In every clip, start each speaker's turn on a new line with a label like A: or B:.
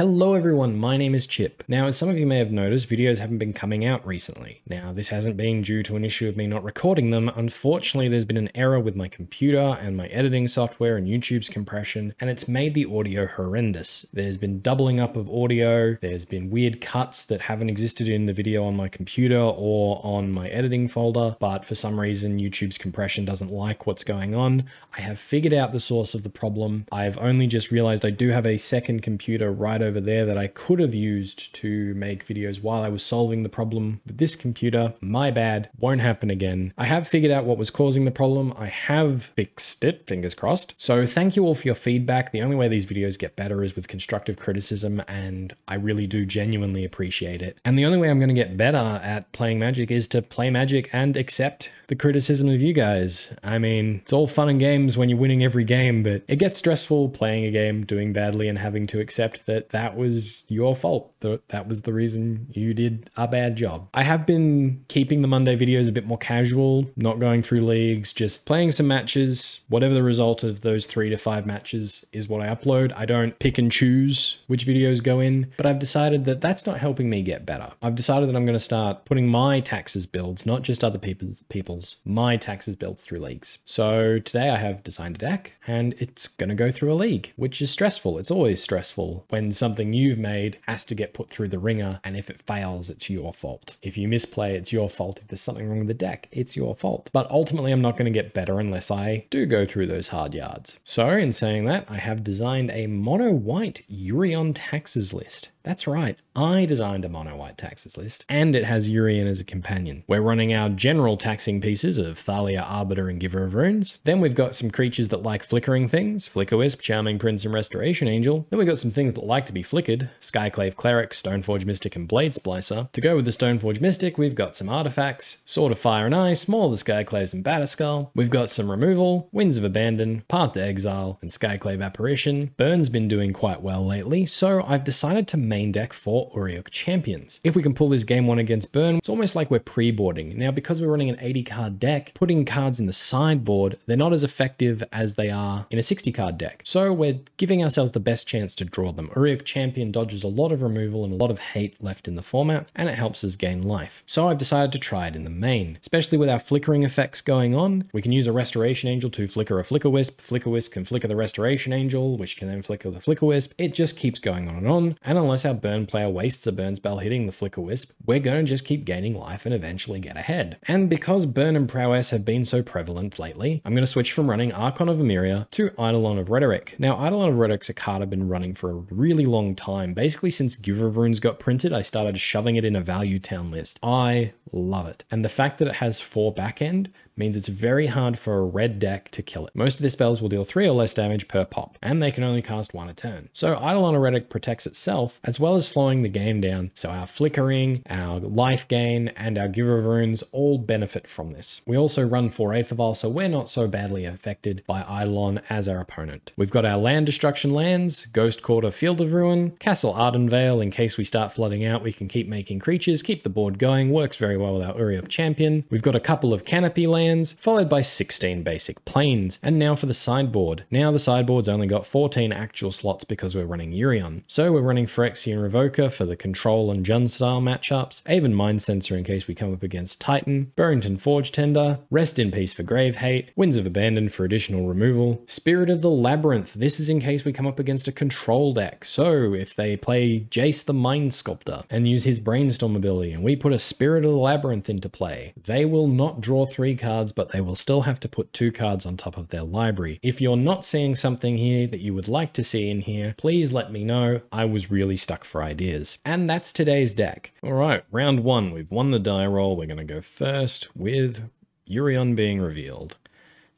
A: Hello everyone, my name is Chip. Now, as some of you may have noticed, videos haven't been coming out recently. Now, this hasn't been due to an issue of me not recording them. Unfortunately, there's been an error with my computer and my editing software and YouTube's compression, and it's made the audio horrendous. There's been doubling up of audio, there's been weird cuts that haven't existed in the video on my computer or on my editing folder, but for some reason, YouTube's compression doesn't like what's going on. I have figured out the source of the problem. I've only just realized I do have a second computer right over there that I could have used to make videos while I was solving the problem with this computer. My bad, won't happen again. I have figured out what was causing the problem. I have fixed it, fingers crossed. So thank you all for your feedback. The only way these videos get better is with constructive criticism, and I really do genuinely appreciate it. And the only way I'm going to get better at playing Magic is to play Magic and accept the criticism of you guys. I mean, it's all fun and games when you're winning every game, but it gets stressful playing a game, doing badly, and having to accept that that was your fault. That was the reason you did a bad job. I have been keeping the Monday videos a bit more casual, not going through leagues, just playing some matches. Whatever the result of those 3 to 5 matches is what I upload. I don't pick and choose which videos go in, but I've decided that that's not helping me get better. I've decided that I'm going to start putting my taxes builds, not just other people's, my taxes builds through leagues. So today I have designed a deck and it's going to go through a league, which is stressful. It's always stressful when something you've made has to get put through the ringer, and if it fails, it's your fault. If you misplay, it's your fault. If there's something wrong with the deck, it's your fault. But ultimately, I'm not going to get better unless I do go through those hard yards. So in saying that, I have designed a mono white Yorion Taxes list. That's right, I designed a mono white taxes list, and it has Yorion as a companion. We're running our general taxing pieces of Thalia, Arbiter, and Giver of Runes. Then we've got some creatures that like flickering things, Flickerwisp, Charming Prince, and Restoration Angel. Then we've got some things that like to be flickered, Skyclave Cleric, Stoneforge Mystic, and Blade Splicer. To go with the Stoneforge Mystic, we've got some artifacts, Sword of Fire and Ice, more of the Skyclaves and Batterskull. We've got some removal, Winds of Abandon, Path to Exile, and Skyclave Apparition. Burn's been doing quite well lately, so I've decided to main deck for Yorion Champions. If we can pull this game 1 against Burn, it's almost like we're pre-boarding. Now, because we're running an 80 card deck, putting cards in the sideboard, they're not as effective as they are in a 60 card deck. So we're giving ourselves the best chance to draw them. Yorion Champion dodges a lot of removal and a lot of hate left in the format, and it helps us gain life. So I've decided to try it in the main, especially with our flickering effects going on. We can use a Restoration Angel to flicker a Flickerwisp. Flickerwisp can flicker the Restoration Angel, which can then flicker the Flickerwisp. It just keeps going on, and unless our Burn player wastes a burn spell hitting the Flickerwisp, we're going to just keep gaining life and eventually get ahead. And because Burn and Prowess have been so prevalent lately, I'm going to switch from running Archon of Emeria to Eidolon of Rhetoric. Now, Eidolon of Rhetoric's a card I've been running for a really long time. Basically, since Giver of Runes got printed, I started shoving it in a value town list. I love it. And the fact that it has 4 backend means it's very hard for a red deck to kill it. Most of their spells will deal 3 or less damage per pop, and they can only cast 1 a turn. So Eidolon of Rhetoric protects itself, as well as slowing the game down, so our flickering, our life gain, and our Giver of Runes all benefit from this. We also run 4 Aethervial, so we're not so badly affected by Eidolon as our opponent. We've got our land destruction lands, Ghost Quarter, Field of Ruin, Castle Ardenvale. In case we start flooding out, we can keep making creatures, keep the board going, works very well with our Yorion Champion. We've got a couple of Canopy lands, followed by 16 basic planes. And now for the sideboard. Now the sideboard's only got 14 actual slots because we're running Yorion. So we're running Phyrexian Revoker for the control and Jund style matchups, Aven Mind Sensor in case we come up against Titan, Burrington Forge Tender, Rest in Peace for Grave Hate, Winds of Abandon for additional removal, Spirit of the Labyrinth. This is in case we come up against a control deck. So if they play Jace the Mind Sculptor and use his Brainstorm ability and we put a Spirit of the Labyrinth into play, they will not draw 3 cards, but they will still have to put 2 cards on top of their library. If you're not seeing something here that you would like to see in here, please let me know. I was really stuck for ideas. And that's today's deck. All right, round 1. We've won the die roll. We're going to go first with Yorion being revealed.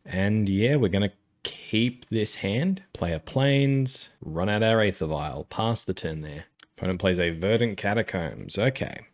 A: And yeah, we're going to keep this hand, play a plains, run out our Aethervial, pass the turn there. Opponent plays a Verdant Catacombs. Okay.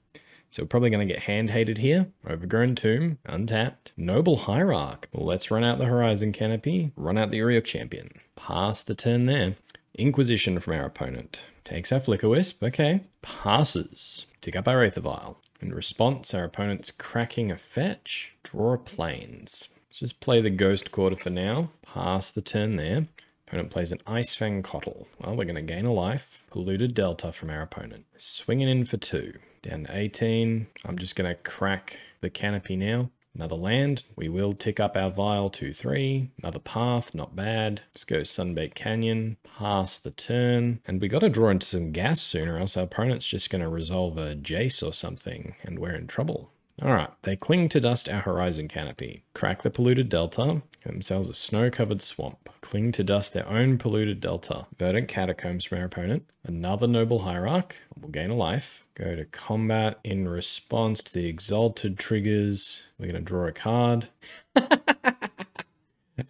A: So we're probably going to get hand-hated here. Overgrown Tomb, untapped. Noble Hierarch. Well, let's run out the Horizon Canopy, run out the Yorion Champion. Pass the turn there. Inquisition from our opponent. Takes our Flickerwisp, okay. Passes. Tick up our Aethervial. In response, our opponent's cracking a fetch. Draw a plains. Let's just play the Ghost Quarter for now. Pass the turn there. Opponent plays an Icefang Coatl. Well, we're going to gain a life. Polluted Delta from our opponent. Swinging in for 2. Down to 18. I'm just going to crack the canopy now. Another land. We will tick up our vial to 3. Another path, not bad. Let's go Sunbaked Canyon. Pass the turn. And we got to draw into some gas soon, or else our opponent's just going to resolve a Jace or something, and we're in trouble. Alright, they cling to dust our Horizon Canopy. Crack the Polluted Delta. Get themselves a snow-covered swamp. Cling to dust their own Polluted Delta. Verdant Catacombs from our opponent. Another Noble Hierarch. We'll gain a life. Go to combat in response to the Exalted triggers. We're going to draw a card.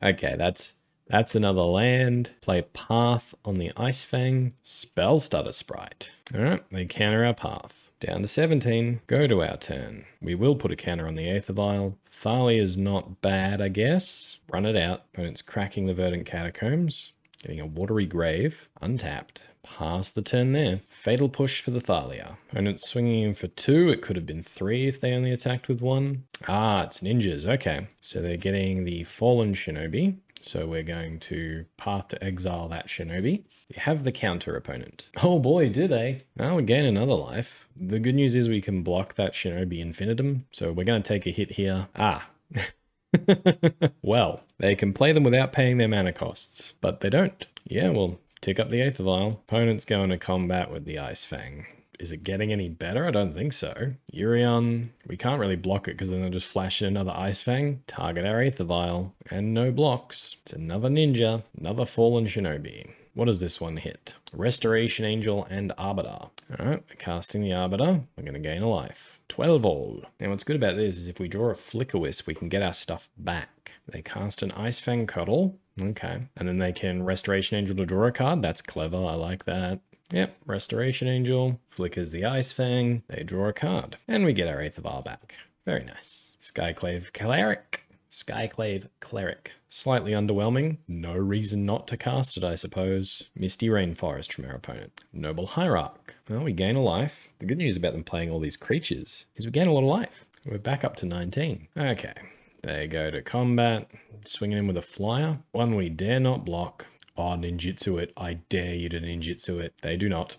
A: Okay, that's another land. Play Path on the Icefang. Spellstutter Sprite. Alright, they counter our Path. Down to 17. Go to our turn. We will put a counter on the Aether Vial. Thalia is not bad, I guess. Run it out. Opponent's cracking the Verdant Catacombs. Getting a Watery Grave. Untapped. Pass the turn there. Fatal Push for the Thalia. Opponent's swinging in for 2. It could have been 3 if they only attacked with 1. Ah, it's ninjas. Okay. So they're getting the Fallen Shinobi. So we're going to Path to exile that Shinobi. You have the counter opponent. Oh boy, do they. Now we gain another life. The good news is we can block that Shinobi Infinitum. So we're going to take a hit here. Ah. Well, they can play them without paying their mana costs, but they don't. Yeah, we'll tick up the Aether Vial. Opponent's going to combat with the Icefang. Is it getting any better? I don't think so. Yorion, we can't really block it because then they'll just flash in another Icefang, target our Aether Vial, and no blocks. It's another ninja, another Fallen Shinobi. What does this one hit? Restoration Angel and Arbiter. Alright, we're casting the Arbiter. We're going to gain a life. 12 all. Now what's good about this is if we draw a Flickerwisp, we can get our stuff back. They cast an Icefang Coatl. Okay. And then they can Restoration Angel to draw a card. That's clever. I like that. Yep, Restoration Angel, flickers the Icefang, they draw a card, and we get our Aether Vial back. Very nice. Skyclave Cleric. Skyclave Cleric. Slightly underwhelming. No reason not to cast it, I suppose. Misty Rainforest from our opponent. Noble Hierarch. Well, we gain a life. The good news about them playing all these creatures is we gain a lot of life. We're back up to 19. Okay, they go to combat, swinging in with a flyer. One we dare not block. Oh, ninjutsu it. I dare you to ninjutsu it. They do not.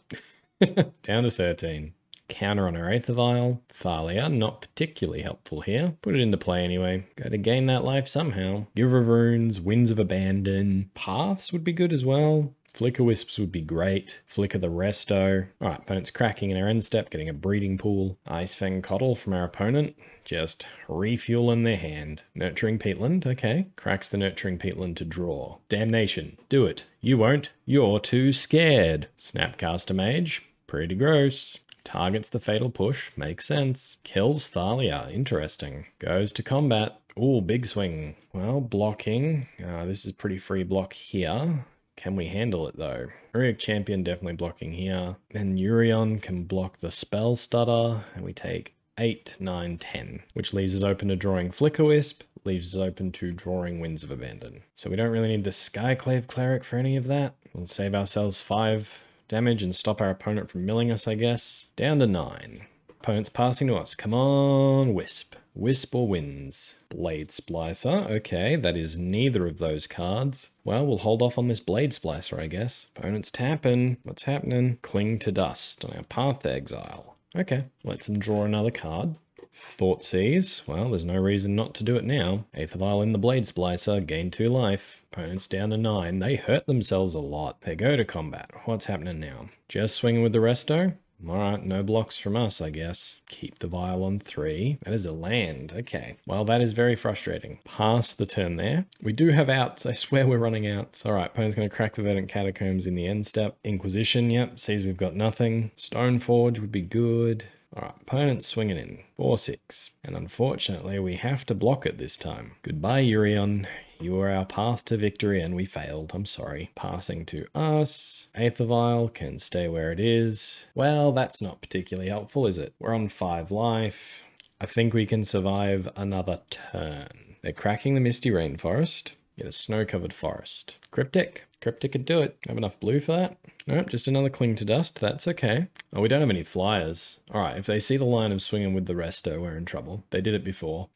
A: Down to 13. Counter on our Aether Vial. Thalia, not particularly helpful here. Put it into play anyway. Got to gain that life somehow. Give of Runes, Winds of Abandon. Paths would be good as well. Flickerwisps would be great. Flicker the Resto. Alright, opponent's cracking in our end step, getting a Breeding Pool. Icefang Coatl from our opponent. Just refueling their hand. Nurturing Peatland, okay. Cracks the Nurturing Peatland to draw. Damnation, do it. You won't. You're too scared. Snapcaster Mage, pretty gross. Targets the Fatal Push, makes sense. Kills Thalia, interesting. Goes to combat. Ooh, big swing. Well, blocking. This is pretty free block here. Can we handle it though? Heroic Champion definitely blocking here. And Yorion can block the Spell Stutter, and we take 8, 9, 10, which leaves us open to drawing Flickerwisp, leaves us open to drawing Winds of Abandon. So we don't really need the Skyclave Cleric for any of that. We'll save ourselves 5 damage and stop our opponent from milling us, I guess. Down to 9. Opponent's passing to us. Come on, Wisp. Wisp or wins. Blade Splicer. Okay, that is neither of those cards. Well, we'll hold off on this Blade Splicer, I guess. Opponent's tapping. What's happening? Cling to dust on our Path to Exile. Okay, let's them draw another card. Thoughtseize. Well, there's no reason not to do it now. Aether Vial in the Blade Splicer. Gain 2 life. Opponent's down to 9. They hurt themselves a lot. They go to combat. What's happening now? Just swinging with the Resto? Alright, no blocks from us, I guess. Keep the Vial on 3. That is a land. Okay. Well, that is very frustrating. Pass the turn there. We do have outs. I swear we're running outs. Alright, opponent's going to crack the Verdant Catacombs in the end step. Inquisition, yep. Sees we've got nothing. Stoneforge would be good. Alright, opponent's swinging in. 4-6. And unfortunately, we have to block it this time. Goodbye, Yorion. You were our path to victory and we failed. I'm sorry. Passing to us. Aether Vial can stay where it is. Well, that's not particularly helpful, is it? We're on 5 life. I think we can survive another turn. They're cracking the Misty Rainforest. Get a snow-covered forest. Cryptic. Cryptic could do it. Have enough blue for that? Nope, just another Cling to Dust. That's okay. Oh, we don't have any flyers. Alright, if they see the line of swinging with the Resto, we're in trouble. They did it before.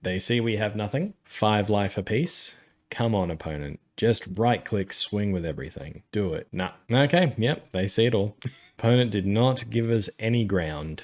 A: They see we have nothing. 5 life apiece. Come on, opponent. Just right click, swing with everything. Do it. Nah. Okay, yep, they see it all. Opponent did not give us any ground.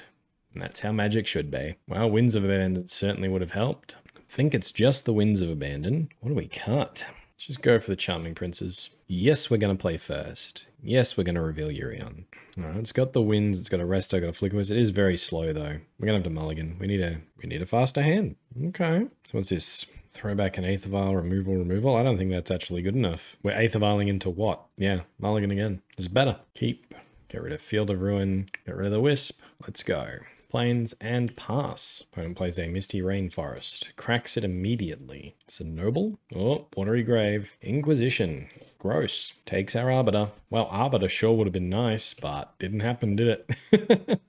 A: And that's how Magic should be. Well, Winds of Abandon certainly would have helped. I think it's just the Winds of Abandon. What do we cut? Let's just go for the Charming Princes. Yes, we're going to play first. Yes, we're going to reveal Yorion. All right, it's got the Winds, it's got a Resto, got a Flickerwiz. It is very slow though. We're going to have to mulligan. We need a faster hand. Okay. So what's this? Throwback and Aether Vial, removal. I don't think that's actually good enough. We're Aether Vialing into what? Yeah, mulligan again. This is better. Keep. Get rid of Field of Ruin. Get rid of the Wisp. Let's go. Plains and pass. Opponent plays a Misty Rainforest. Cracks it immediately. It's a Noble. Oh, Watery Grave. Inquisition. Gross. Takes our Arbiter. Well, Arbiter sure would have been nice, but didn't happen, did it?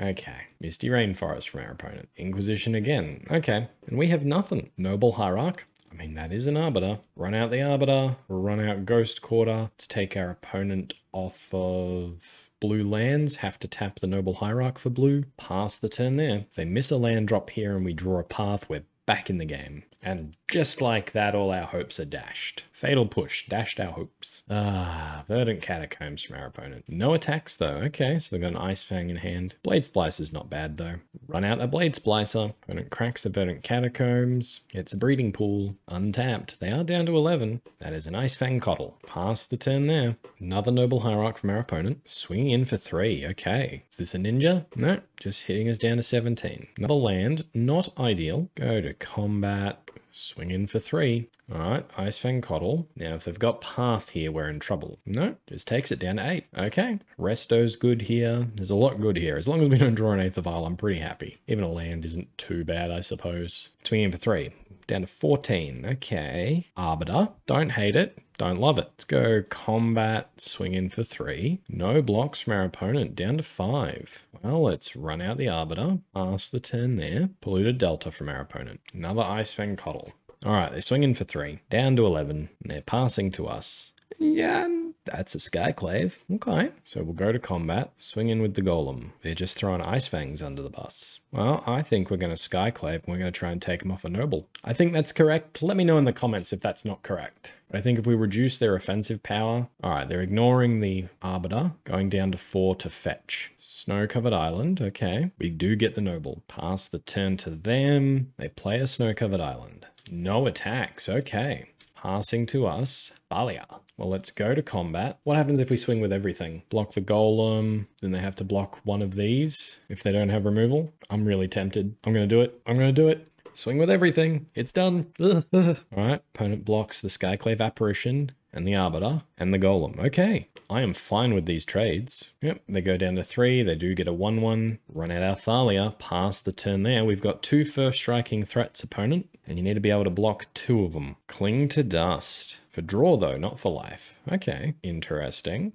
A: Okay. Misty Rainforest from our opponent. Inquisition again. Okay. And we have nothing. Noble Hierarch. I mean, that is an Arbiter. Run out the Arbiter. Run out Ghost Quarter. Let's take our opponent off of blue lands. Have to tap the Noble Hierarch for blue. Pass the turn there. If they miss a land drop here and we draw a path, we're back in the game. And just like that, all our hopes are dashed. Fatal Push, dashed our hopes. Verdant Catacombs from our opponent. No attacks though. Okay, so they've got an Ice Fang in hand. Blade Splicer's not bad though. Run out the Blade Splicer. Opponent cracks the Verdant Catacombs. It's a breeding pool. Untapped. They are down to 11. That is an Ice Fang Coddle. Pass the turn there. Another Noble Hierarch from our opponent. Swinging in for 3. Okay. Is this a ninja? No, just hitting us down to 17. Another land. Not ideal. Go to combat. Swing in for 3. All right, Ice Fang Coddle. Now, if they've got Path here, we're in trouble. No, just takes it down to 8. Okay, Resto's good here. There's a lot good here. As long as we don't draw an Aether Vial, I'm pretty happy. Even a land isn't too bad, I suppose. Swing in for 3. Down to 14. Okay, Arbiter. Don't hate it. Don't love it. Let's go combat, swing in for 3. No blocks from our opponent, down to 5. Well, let's run out the Arbiter, pass the turn there. Polluted Delta from our opponent. Another Ice Fang Coddle. All right, they swing in for 3. Down to 11, and they're passing to us. Yeah, that's a Skyclave. Okay, so we'll go to combat, swing in with the Golem. They're just throwing Ice Fangs under the bus. Well, I think we're going to Skyclave, and we're going to try and take them off a Noble. I think that's correct. Let me know in the comments if that's not correct. But I think if we reduce their offensive power... All right, they're ignoring the Arbiter, going down to 4 to fetch. Snow-covered island, okay. We do get the Noble. Pass the turn to them. They play a snow-covered island. No attacks, okay. Passing to us, Thalia. Well, let's go to combat. What happens if we swing with everything? Block the Golem, then they have to block one of these if they don't have removal. I'm really tempted. I'm going to do it. I'm going to do it. Swing with everything. It's done. All right. Opponent blocks the Skyclave Apparition and the Arbiter and the Golem. Okay. I am fine with these trades. Yep. They go down to 3. They do get a 1/1. Run out our Thalia. Pass the turn there. We've got 2 first striking threats, opponent. And you need to be able to block 2 of them. Cling to Dust. For draw though, not for life. Okay. Interesting.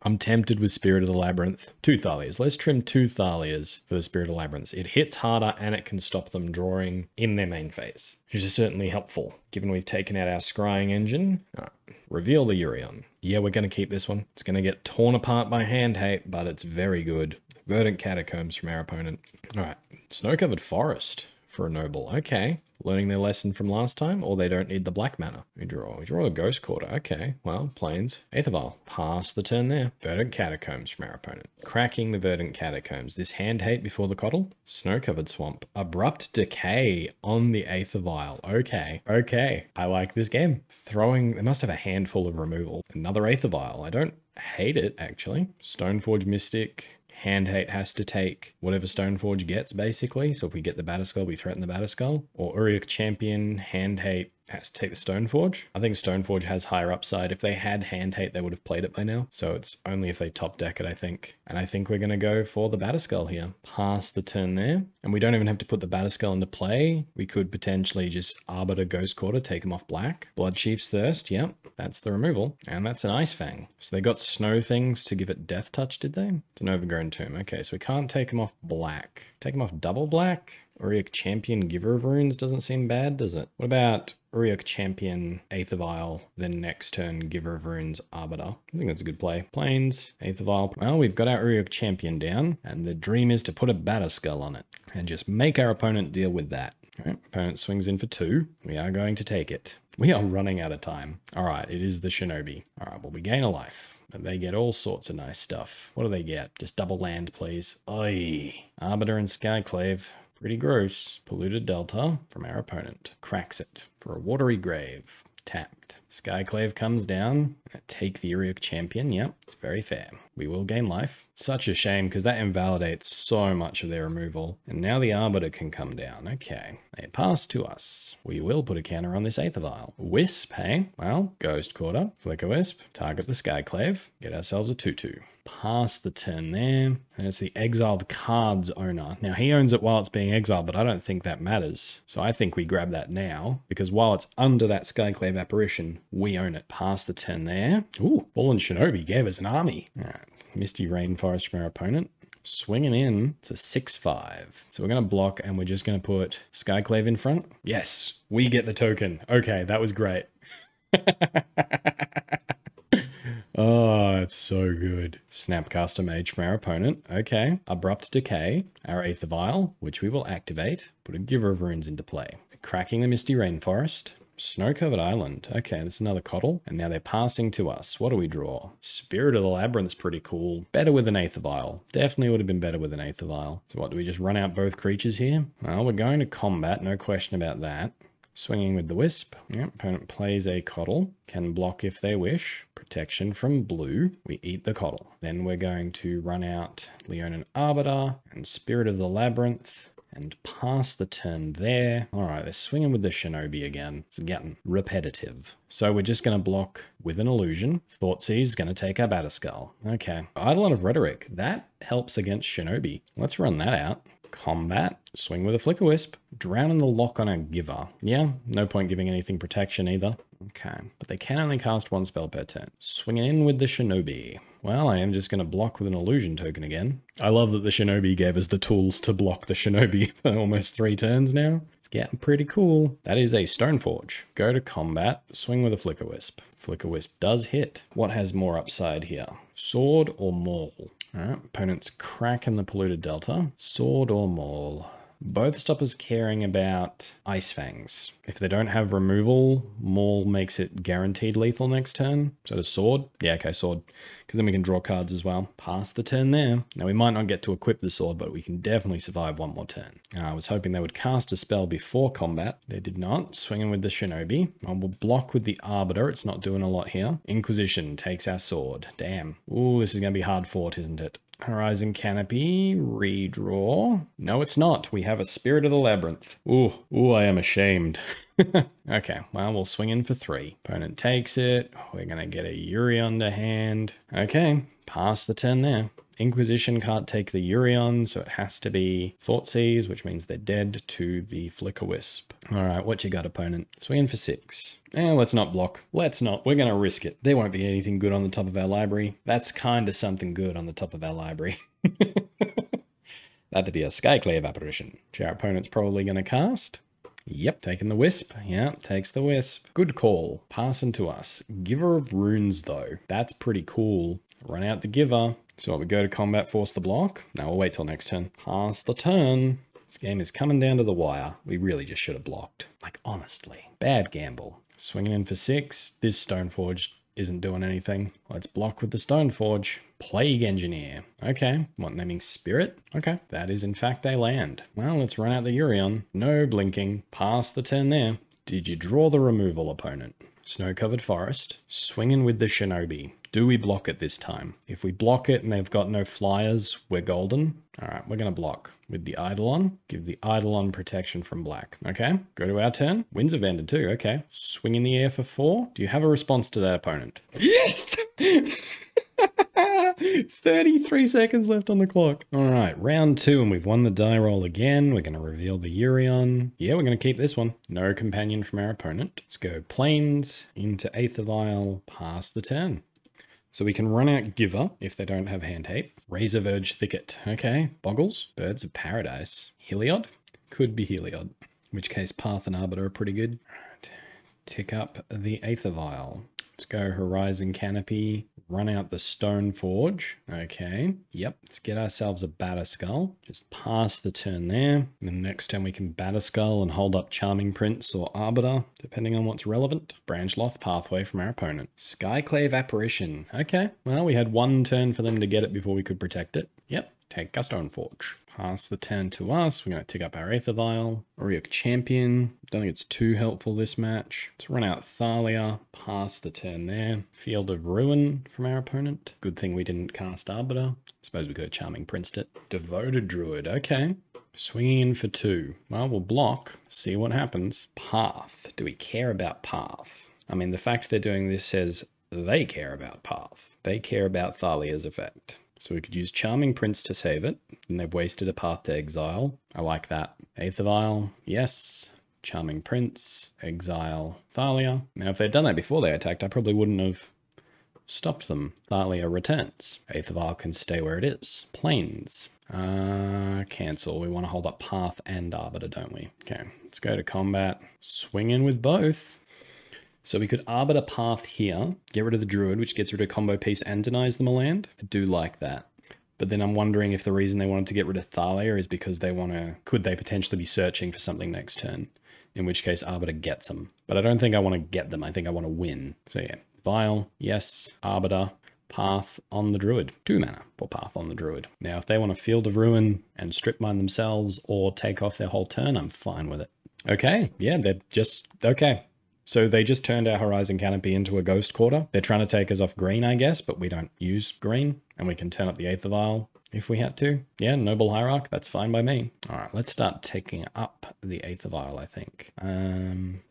A: I'm tempted with Spirit of the Labyrinth. 2 Thalias. Let's trim 2 Thalias for the Spirit of the Labyrinth. It hits harder and it can stop them drawing in their main phase, which is certainly helpful, given we've taken out our scrying engine. Right. Reveal the Yorion. Yeah, we're going to keep this one. It's going to get torn apart by hand hate, but it's very good. Verdant Catacombs from our opponent. All right. Snow-covered Forest for a Noble. Okay. Learning their lesson from last time, or they don't need the black mana. We draw a Ghost Quarter. Okay, well, Plains. Aether Vial. Pass the turn there. Verdant Catacombs from our opponent. Cracking the Verdant Catacombs. This hand hate before the Coddle. Snow-covered Swamp. Abrupt Decay on the Aether Vial. Okay, okay. I like this game. They must have a handful of removal. Another Aether Vial. I don't hate it, actually. Stoneforge Mystic. Hand hate has to take whatever Stoneforge gets, basically. So if we get the Batterskull, we threaten the Batterskull. Or Uriok Champion, hand hate has to take the Stoneforge. I think Stoneforge has higher upside. If they had hand hate, they would have played it by now. So it's only if they top deck it, I think. And I think we're going to go for the Batterskull here. Pass the turn there. And we don't even have to put the Batterskull into play. We could potentially just Arbiter Ghost Quarter, take them off black. Blood Chief's Thirst, yep. That's the removal. And that's an Ice Fang. So they got snow things to give it Death Touch, did they? It's an Overgrown Tomb. Okay, so we can't take them off black. Take them off double black? Uriok Champion Giver of Runes doesn't seem bad, does it? What about Uriok Champion Aether Vial, then next turn Giver of Runes Arbiter? I think that's a good play. Plains, Aether Vial. Well, we've got our Uriok Champion down, and the dream is to put a Batterskull on it and just make our opponent deal with that. All right, opponent swings in for 2. We are going to take it. We are running out of time. All right, it is the Shinobi. All right, well, we gain a life. And they get all sorts of nice stuff. What do they get? Just double land, please. Oy. Arbiter and Skyclave. Pretty gross. Polluted Delta from our opponent. Cracks it for a watery grave. Tapped. Skyclave comes down. Take the Uriok Champion. Yep, it's very fair. We will gain life. Such a shame because that invalidates so much of their removal. And now the Arbiter can come down. Okay. They pass to us. We will put a counter on this Aether Vial. Wisp, hey? Well, Ghost Quarter. Flicker Wisp. Target the Skyclave. Get ourselves a 2/2. Pass the turn there. And it's the exiled card's owner. Now, he owns it while it's being exiled, but I don't think that matters. So I think we grab that now, because while it's under that Skyclave apparition, we own it. Pass the turn there. Ooh, Fallen Shinobi gave us an army. All right. Misty Rainforest from our opponent. Swinging in, it's a 6/5. So we're going to block and we're just going to put Skyclave in front. Yes, we get the token. Okay, that was great. Oh, it's so good. Snapcaster Mage from our opponent. Okay. Abrupt Decay. Our Aether Vial, which we will activate. Put a Giver of Runes into play. Cracking the Misty Rainforest. Snow-Covered Island. Okay, that's another Coddle. And now they're passing to us. What do we draw? Spirit of the Labyrinth's pretty cool. Better with an Aether Vial. Definitely would have been better with an Aether Vial. So what, do we just run out both creatures here? Well, we're going to combat. No question about that. Swinging with the Wisp. Yep, opponent plays a Coddle. Can block if they wish. Protection from blue. We eat the Coddle. Then we're going to run out Leonin Arbiter and Spirit of the Labyrinth and pass the turn there. All right, they're swinging with the Shinobi again. It's getting repetitive. So we're just going to block with an illusion. Thoughtseize is going to take our Batterskull. Okay. Eidolon of Rhetoric. That helps against Shinobi. Let's run that out. Combat, swing with a Flicker Wisp, drown in the lock on a Giver. Yeah, no point giving anything protection either. Okay, but they can only cast 1 spell per turn. Swinging in with the Shinobi. Well, I am just going to block with an illusion token again. I love that the Shinobi gave us the tools to block the Shinobi for almost 3 turns now. It's getting pretty cool. That is a Stoneforge. Go to combat, swing with a Flicker Wisp. Flicker Wisp does hit. What has more upside here? Sword or Maul? Alright, opponent's cracking the Polluted Delta. Sword or Maul? Both stop us caring about Ice Fangs. If they don't have removal, Maul makes it guaranteed lethal next turn. So does Sword? Yeah, okay, Sword. Because then we can draw cards as well. Pass the turn there. Now we might not get to equip the Sword, but we can definitely survive 1 more turn. I was hoping they would cast a spell before combat. They did not. Swinging with the Shinobi. I will block with the Arbiter. It's not doing a lot here. Inquisition takes our Sword. Damn. Ooh, this is going to be hard fought, isn't it? Horizon Canopy, redraw. No, it's not. We have a Spirit of the Labyrinth. Ooh, I am ashamed. Okay, well, we'll swing in for 3. Opponent takes it. We're going to get a Yorion to hand. Okay, pass the turn there. Inquisition can't take the Yorion, so it has to be Thoughtseize, which means they're dead to the Flicker Wisp. All right, what you got, opponent? Swing in for 6. Let's not block. Let's not. We're going to risk it. There won't be anything good on the top of our library. That's kind of something good on the top of our library. That'd be a Skyclave apparition, which our opponent's probably going to cast. Yep, taking the Wisp. Yeah, takes the Wisp. Good call. Passing to us. Giver of Runes, though. That's pretty cool. Run out the Giver. So we go to combat, force the block. No, we'll wait till next turn. Pass the turn. This game is coming down to the wire. We really just should have blocked. Like, honestly. Bad gamble. Swinging in for 6. This Stoneforge isn't doing anything. Let's block with the Stoneforge. Plague Engineer. Okay. What, naming Spirit? Okay. That is in fact a land. Well, let's run out the Yorion. No blinking. Pass the turn there. Did you draw the removal, opponent? Snow-Covered Forest. Swinging with the Shinobi. Do we block it this time? If we block it and they've got no flyers, we're golden. All right, we're going to block with the Eidolon. Give the Eidolon protection from black. Okay, go to our turn. Winds of Vendor too. Okay, swing in the air for 4. Do you have a response to that, opponent? Yes! 33 seconds left on the clock. All right, round 2, and we've won the die roll again. We're going to reveal the Yorion. Yeah, we're going to keep this one. No companion from our opponent. Let's go Plains into Aether Vial. Pass the turn. So we can run out Giver if they don't have Hand Hate. Razor Verge Thicket. Okay. Boggles. Birds of Paradise. Heliod? Could be Heliod. In which case Path and Arbiter are pretty good. All right. Tick up the Aether Vial. Let's go Horizon Canopy, run out the Stone Forge. Okay, yep, let's get ourselves a Batterskull. Just pass the turn there. And then next turn we can Batterskull and hold up Charming Prince or Arbiter, depending on what's relevant. Branchloth Pathway from our opponent. Skyclave Apparition. Okay, well, we had one turn for them to get it before we could protect it. Yep, take our Stone Forge. Pass the turn to us. We're going to tick up our Aether Vial. Auriok Champion. Don't think it's too helpful this match. Let's run out Thalia. Pass the turn there. Field of Ruin from our opponent. Good thing we didn't cast Arbiter. Suppose we could have Charming Princed it. Devoted Druid. Okay. Swinging in for 2. Well, we'll block. See what happens. Path. Do we care about Path? I mean, the fact they're doing this says they care about Path. They care about Thalia's effect. So we could use Charming Prince to save it, and they've wasted a path to exile. I like that. Aether Vial, yes. Charming Prince, exile Thalia. Now, if they'd done that before they attacked, I probably wouldn't have stopped them. Thalia returns. Aether Vial can stay where it is. Plains. Cancel. We want to hold up Path and Arbiter, don't we? Okay, let's go to combat. Swing in with both. So we could Arbiter Path here, get rid of the Druid, which gets rid of combo piece and denies them a land. I do like that. But then I'm wondering if the reason they wanted to get rid of Thalia is because they want to, could they potentially be searching for something next turn? In which case Arbiter gets them. But I don't think I want to get them. I think I want to win. So yeah, Vial, yes, Arbiter, Path on the Druid. 2 mana for Path on the Druid. Now, if they want a Field of Ruin and strip mine themselves or take off their whole turn, I'm fine with it. Okay, yeah, they're just, okay. So they just turned our Horizon Canopy into a Ghost Quarter. They're trying to take us off green, I guess, but we don't use green. And we can turn up the Aether Vial if we had to. Yeah, Noble Hierarch, that's fine by me. All right, let's start taking up the Aether Vial, I think.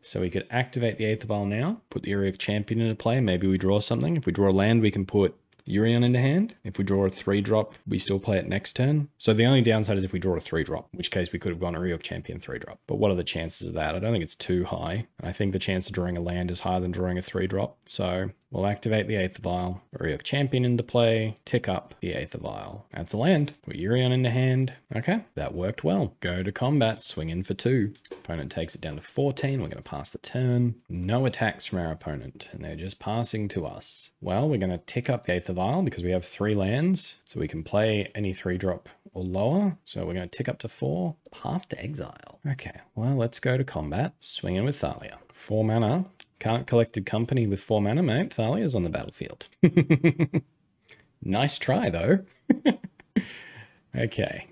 A: So we could activate the Aether Vial now, put the Auriok Champion into play. Maybe we draw something. If we draw a land, we can put Yorion into hand. If we draw a 3-drop, we still play it next turn. So the only downside is if we draw a 3-drop, in which case we could have gone Auriok Champion 3-drop. But what are the chances of that? I don't think it's too high. I think the chance of drawing a land is higher than drawing a 3-drop. So we'll activate the Aether Vial, Auriok Champion into play, tick up the Aether Vial. That's a land. Put Yorion into hand. Okay, that worked well. Go to combat, swing in for 2. Opponent takes it down to 14. We're going to pass the turn. No attacks from our opponent, and they're just passing to us. Well, we're going to tick up the Aether Vial because we have 3 lands, so we can play any 3-drop or lower. So we're going to tick up to 4. Path to exile. Okay, well, let's go to combat. Swing in with Thalia. 4 mana. Can't Collected Company with 4 mana, mate. Thalia's on the battlefield. Nice try, though. Okay,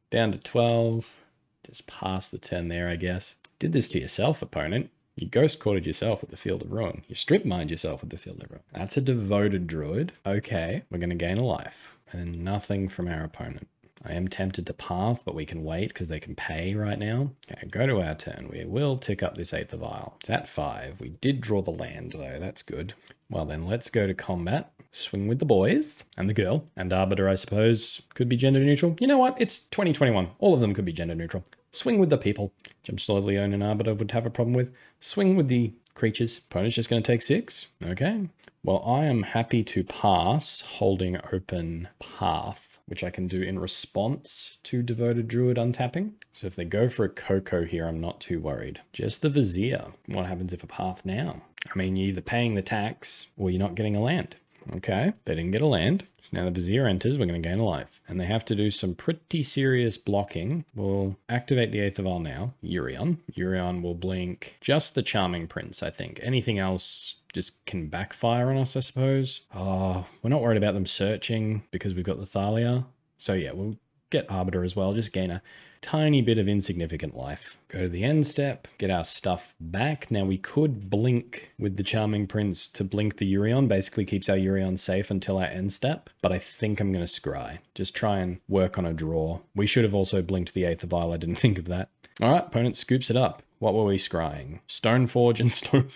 A: down to 12. Just pass the turn there, I guess. Did this to yourself, opponent. You Ghost Quartered yourself with the Field of Ruin. You Strip Mined yourself with the Field of Ruin. That's a Devoted Druid. Okay, we're going to gain a life. And nothing from our opponent. I am tempted to Path, but we can wait because they can pay right now. Okay, go to our turn. We will tick up this Aether Vial. It's at 5. We did draw the land, though. That's good. Well, then let's go to combat. Swing with the boys and the girl. And Arbiter, I suppose, could be gender neutral. You know what? It's 2021. All of them could be gender neutral. Swing with the people, which I'm sure Leon and Arbiter would have a problem with. Swing with the creatures. Opponent's just going to take 6. Okay. Well, I am happy to pass holding open Path, which I can do in response to Devoted Druid untapping. So if they go for a Coco here, I'm not too worried. Just the Vizier. What happens if a Path now? I mean, you're either paying the tax or you're not getting a land. Okay, they didn't get a land. So now the Vizier enters, we're going to gain a life. And they have to do some pretty serious blocking. We'll activate the Aether Vial now. Yorion. Yorion will blink just the Charming Prince, I think. Anything else just can backfire on us, I suppose. Oh, we're not worried about them searching because we've got the Thalia. So yeah, we'll get Arbiter as well. Just gain a tiny bit of insignificant life. Go to the end step, get our stuff back. Now we could blink with the Charming Prince to blink the Yorion, basically keeps our Yorion safe until our end step, but I think I'm going to scry. Just try and work on a draw. We should have also blinked the Aether Vial, I didn't think of that. All right, opponent scoops it up. What were we scrying? Stoneforge and Stone...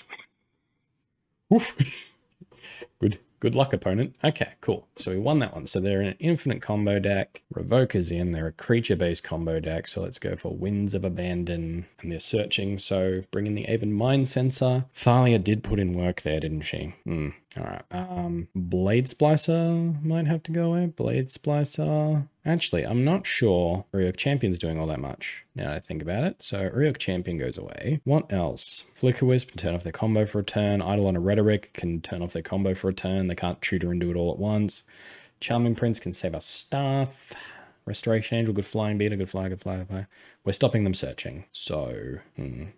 A: Oof. Good luck, opponent. Okay, cool. So we won that one. So they're in an infinite combo deck. Revoker's in. They're a creature-based combo deck. So let's go for Winds of Abandon. And they're searching. So bring in the Aven Mind Sensor. Thalia did put in work there, didn't she? All right. Blade Splicer might have to go away. Blade Splicer. Actually, I'm not sure Ryok Champion's doing all that much now that I think about it. So Ryok Champion goes away. What else? Flicker Wisp can turn off their combo for a turn. Eidolon of Rhetoric can turn off their combo for a turn. They can't tutor and do it all at once. Charming Prince can save us stuff. Restoration Angel, good flying beater, good fly, good fly, good fly. We're stopping them searching. So,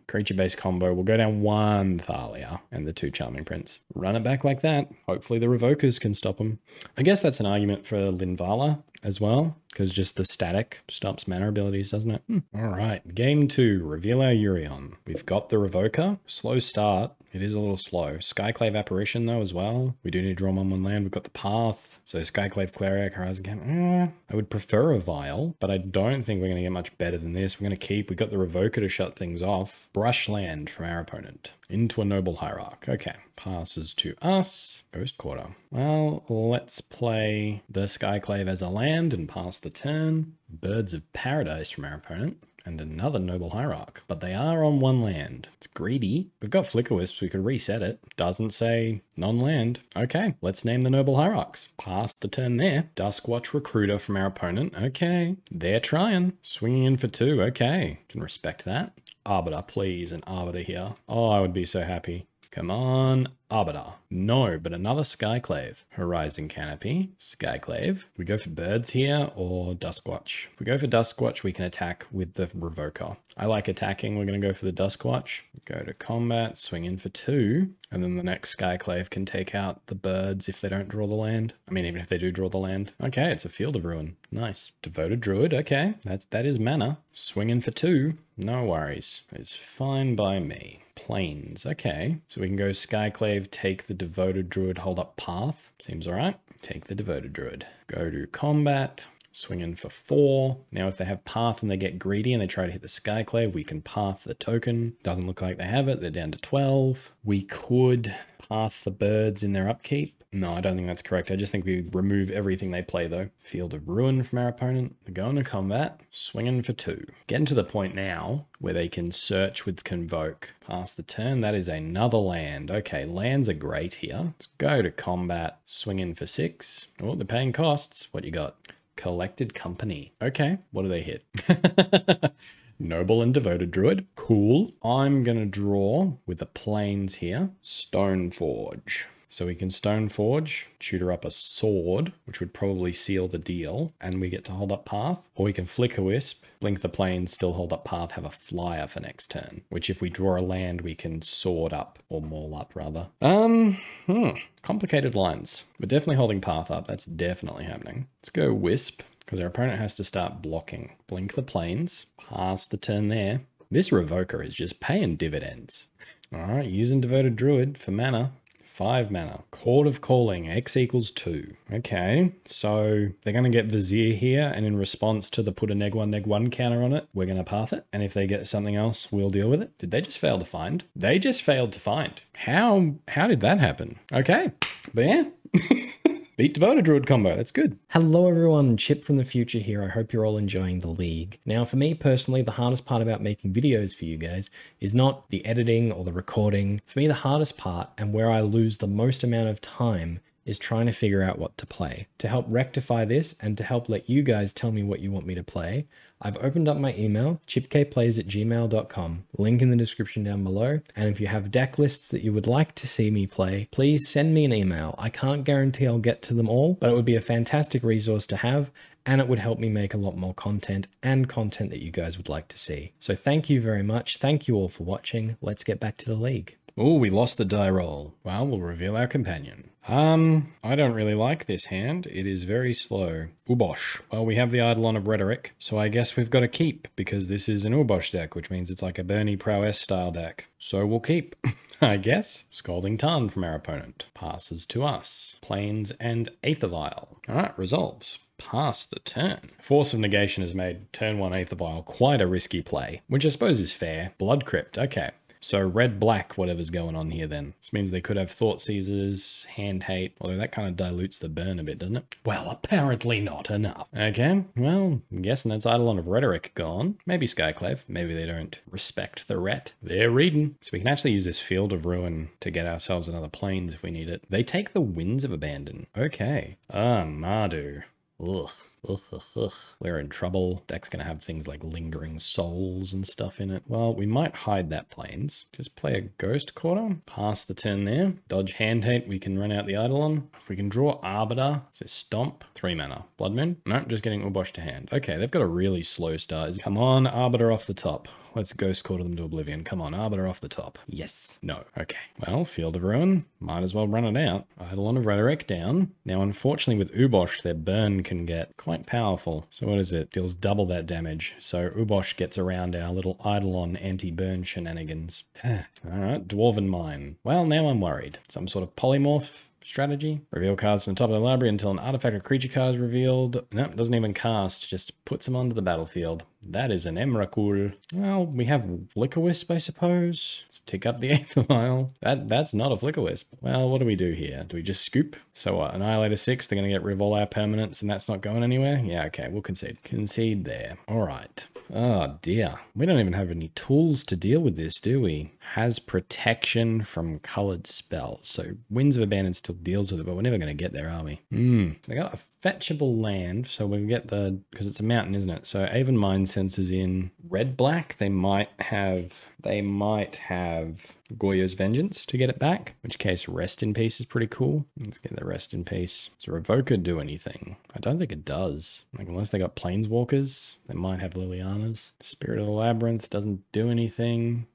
A: creature-based combo. We'll go down 1 Thalia and the 2 Charming Prince. Run it back like that. Hopefully the Revokers can stop them. I guess that's an argument for Linvala as well, because just the static stops mana abilities, doesn't it? All right, game 2, reveal our Yorion. We've got the Revoker. Slow start. It is a little slow. Skyclave Apparition though as well. We do need to draw 1/1 land. We've got the Path. So Skyclave Cleric, Horizon Camp. I would prefer a Vial, but I don't think we're going to get much better than this. We're going to keep. We've got the Revoker to shut things off. Brush land from our opponent into a Noble Hierarch. Okay. Passes to us. Ghost Quarter. Well, let's play the Skyclave as a land and pass the turn. Birds of Paradise from our opponent. And another Noble Hierarch, but they are on 1 land. It's greedy. We've got Flicker Wisps, we could reset it. Doesn't say non-land. Okay, let's name the Noble Hierarchs. Pass the turn there. Duskwatch Recruiter from our opponent. Okay, they're trying. Swinging in for 2. Okay, can respect that. Arbiter, please, an Arbiter here. Oh, I would be so happy. Come on, Arbiter. No, but another Skyclave. Horizon Canopy, Skyclave. We go for birds here or Duskwatch. If we go for Duskwatch, we can attack with the Revoker. I like attacking. We're going to go for the Duskwatch. Go to combat, swing in for 2. And then the next Skyclave can take out the birds if they don't draw the land. I mean, even if they do draw the land. Okay, it's a Field of Ruin. Nice. Devoted Druid. Okay, that is mana. Swing in for 2. No worries. It's fine by me. Plains. Okay, so we can go Skyclave, take the Devoted Druid, hold up Path. Seems all right. Take the Devoted Druid. Go to combat. Swing in for 4. Now, if they have Path and they get greedy and they try to hit the Skyclave, we can Path the token. Doesn't look like they have it. They're down to 12. We could Path the birds in their upkeep. No, I don't think that's correct. I just think we remove everything they play, though. Field of Ruin from our opponent. They're going to combat. Swinging for 2. Getting to the point now where they can search with Convoke. Pass the turn. That is another land. Okay, lands are great here. Let's go to combat. Swing in for 6. Oh, they're paying costs. What you got? Collected Company. Okay, what do they hit? Noble and Devoted Druid. Cool. I'm going to draw with the plains here. Stoneforge. So we can Stoneforge, tutor up a sword, which would probably seal the deal, and we get to hold up Path. Or we can Flicker Wisp, blink the plains, still hold up Path, have a flyer for next turn. Which if we draw a land, we can sword up, or maul up rather. Complicated lines. We're definitely holding Path up, that's definitely happening. Let's go Wisp, because our opponent has to start blocking. Blink the plains, pass the turn there. This Revoker is just paying dividends. All right, using Devoted Druid for mana. 5 mana. Chord of Calling, X equals 2. Okay, so they're going to get Vizier here, and in response to the put a neg1 counter on it, we're going to path it. And if they get something else, we'll deal with it. Did they just fail to find? They just failed to find. How did that happen? Okay, but yeah. Beat Devoted Druid combo, that's good. Hello everyone, Chip from the future here. I hope you're all enjoying the league. Now for me personally, the hardest part about making videos for you guys is not the editing or the recording. For me, the hardest part, and where I lose the most amount of time, is trying to figure out what to play. To help rectify this and to help let you guys tell me what you want me to play, I've opened up my email, chipkplays@gmail.com, link in the description down below. And if you have deck lists that you would like to see me play, please send me an email. I can't guarantee I'll get to them all, but it would be a fantastic resource to have, and it would help me make a lot more content and content that you guys would like to see. So thank you very much. Thank you all for watching. Let's get back to the league. Oh, we lost the die roll. Well, we'll reveal our companion. I don't really like this hand. It is very slow. Ubosh. Well, we have the Eidolon of Rhetoric, so I guess we've got to keep, because this is an Ubosh deck, which means it's like a Bernie Prowess style deck. So we'll keep, I guess. Scalding Tarn from our opponent. Passes to us. Plains and Aether Vial. All right, resolves. Pass the turn. Force of Negation has made turn 1 Aether Vial quite a risky play, which I suppose is fair. Blood Crypt, okay. So red-black, whatever's going on here then. This means they could have Thought Seizers, Hand Hate, although that kind of dilutes the burn a bit, doesn't it? Well, apparently not enough. Okay, well, I'm guessing that's Eidolon of Rhetoric gone. Maybe Skyclave. Maybe they don't respect the ret. They're reading. So we can actually use this Field of Ruin to get ourselves another Plains if we need it. They take the Winds of Abandon. Okay. Mardu. Ugh. Ugh, ugh, ugh. We're in trouble. Deck's gonna have things like Lingering Souls and stuff in it. Well, we might hide that plains. Just play a Ghost Quarter. Pass the turn there. Dodge Hand Hate. We can run out the Eidolon. If we can draw Arbiter, so Stomp, 3 mana. Blood Moon? No, just getting Ubosh to hand. Okay, they've got a really slow start. Come on, Arbiter off the top. Let's Ghost Quarter them to oblivion. Come on, Arbiter off the top. Yes. No. Okay. Well, Field of Ruin. Might as well run it out. Eidolon of Rhetoric down. Now, unfortunately, with Ubosh, their burn can get quite powerful. So what is it? Deals double that damage. So Ubosh gets around our little Eidolon anti-burn shenanigans. Alright, Dwarven Mine. Well, now I'm worried. Some sort of polymorph strategy. Reveal cards from the top of the library until an artifact or creature card is revealed. No, it doesn't even cast, just puts them onto the battlefield. That is an Emrakul. Well, we have Flicker Wisp, I suppose. Let's tick up the 8th vial. That's not a Flicker Wisp. Well, what do we do here? Do we just scoop? So what, Annihilator 6, they're going to get rid of all our permanents and that's not going anywhere? Yeah, okay, we'll concede. Concede there. All right. Oh dear. We don't even have any tools to deal with this, do we? Has protection from colored spells. So Winds of Abandon still deals with it, but we're never going to get there, are we? They got a fetchable land, so we'll get the, because it's a mountain, isn't it? So Aven Mind Senses in red-black. They might have Goyo's Vengeance to get it back, in which case Rest in Peace is pretty cool. Let's get the Rest in Peace. Does Revoker do anything? I don't think it does. Like, unless they got Planeswalkers, they might have Lilianas. Spirit of the Labyrinth doesn't do anything.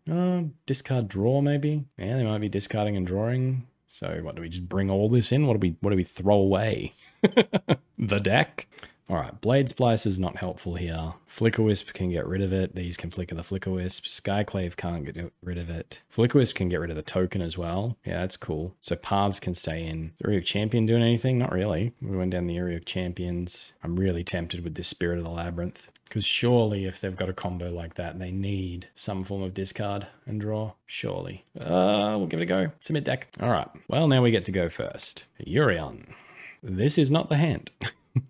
A: Discard draw, maybe? Yeah, they might be discarding and drawing. So what, do we just bring all this in? What do we throw away? The deck? All right, Blade Splice is not helpful here. Flicker Wisp can get rid of it. These can flicker the Flicker Wisp. Skyclave can't get rid of it. Flicker Wisp can get rid of the token as well. Yeah, that's cool. So Paths can stay in. Is Area of Champion doing anything? Not really. We went down the Area of Champions. I'm really tempted with this Spirit of the Labyrinth. Because surely if they've got a combo like that, they need some form of discard and draw. Surely. We'll give it a go. Submit deck. All right. Well, now we get to go first. Yorion. This is not the hand.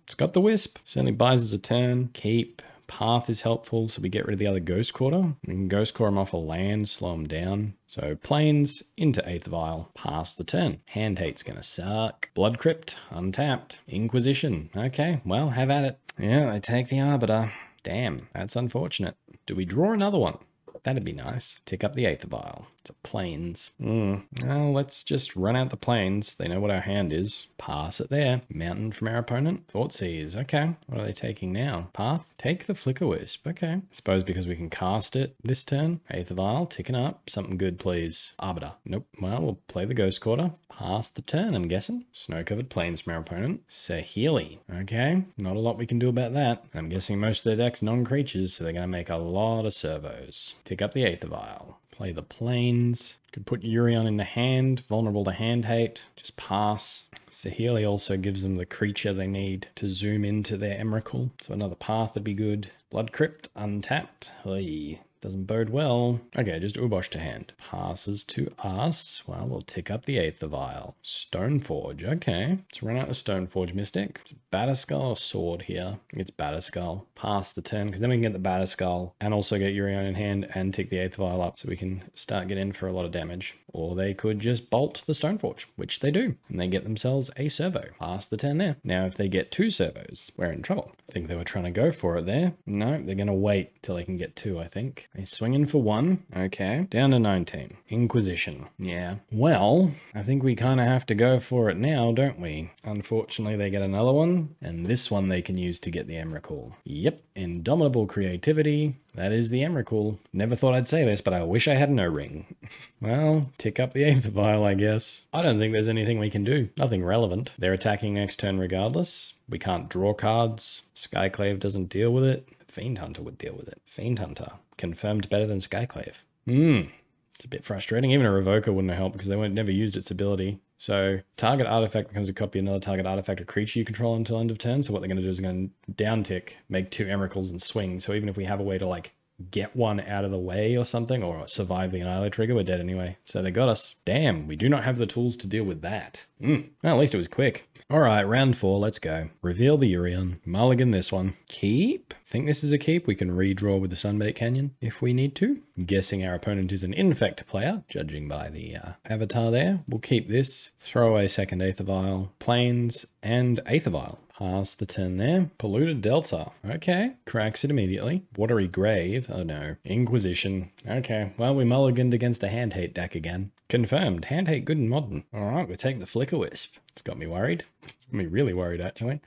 A: It's got the Wisp. Certainly buys us a turn. Keep. Path is helpful, so we get rid of the other Ghost Quarter. We can Ghost Core him off a land, slow him down. So Plains into 8th Vial. Pass the turn. Hand Hate's gonna suck. Blood Crypt, untapped. Inquisition. Okay, well, have at it. Yeah, I take the Arbiter. Damn, that's unfortunate. Do we draw another one? That'd be nice. Tick up the 8th Vial. It's a Plains. Well, let's just run out the Plains. They know what our hand is. Pass it there. Mountain from our opponent. Thoughtseize. Okay. What are they taking now? Path. Take the Flicker Wisp. Okay. I suppose because we can cast it this turn. 8th Vial. Ticking up. Something good, please. Arbiter. Nope. Well, we'll play the Ghost Quarter. Pass the turn, I'm guessing. Snow-covered Plains from our opponent. Saheeli. Okay. Not a lot we can do about that. I'm guessing most of their deck's non-creatures, so they're going to make a lot of servos. Tick up the 8th Vial. Play the Plains. Could put Yorion in the hand, vulnerable to Hand Hate. Just pass. Saheeli also gives them the creature they need to zoom into their Emrakul. So another path would be good. Blood Crypt, untapped. Oy. Doesn't bode well. Okay, just Ubosh to hand. Passes to us. Well, we'll tick up the 8th Vial. Stoneforge. Okay. Let's run out of Stoneforge Mystic. It's Batterskull or Sword here. I think it's Batterskull. Pass the turn, because then we can get the Batterskull and also get Yorion in hand and tick the 8th Vial up so we can start getting in for a lot of damage. Or they could just bolt the Stoneforge, which they do. And they get themselves a servo. Pass the turn there. Now, if they get 2 servos, we're in trouble. I think they were trying to go for it there. No, they're going to wait till they can get 2, I think. They swing in for 1. Okay. Down to 19. Inquisition. Yeah. Well, I think we kind of have to go for it now, don't we? Unfortunately, they get another one. And this one they can use to get the Emrakul. Yep. Indomitable creativity. That is the Emrakul. Never thought I'd say this, but I wish I had no ring. Well, tick up the 8th Vial, I guess. I don't think there's anything we can do. Nothing relevant. They're attacking next turn regardless. We can't draw cards. Skyclave doesn't deal with it. Fiend Hunter would deal with it. Fiend Hunter. Confirmed better than Skyclave. It's a bit frustrating. Even a Revoker wouldn't have helped because they never used its ability. So target artifact becomes a copy of another target artifact or creature you control until end of turn. So what they're going to do is going to down tick, make 2 Emrakuls and swing. So even if we have a way to like get one out of the way or something, or survive the Annihilator trigger, we're dead anyway. So they got us. Damn, we do not have the tools to deal with that. Well, at least it was quick. All right, round 4, let's go. Reveal the Yorion. Mulligan this one. Keep. Think this is a keep. We can redraw with the Sunbait Canyon if we need to. I'm guessing our opponent is an Infect player, judging by the avatar there. We'll keep this. Throw away second 8th Vial, Plains, and 8th Vial. Pass the turn there. Polluted Delta. Okay. Cracks it immediately. Watery Grave. Oh no. Inquisition. Okay. Well, we mulliganed against a hand hate deck again. Confirmed. Hand hate good in Modern. All right. We take the Flicker Wisp. It's got me worried. It's got me really worried, actually.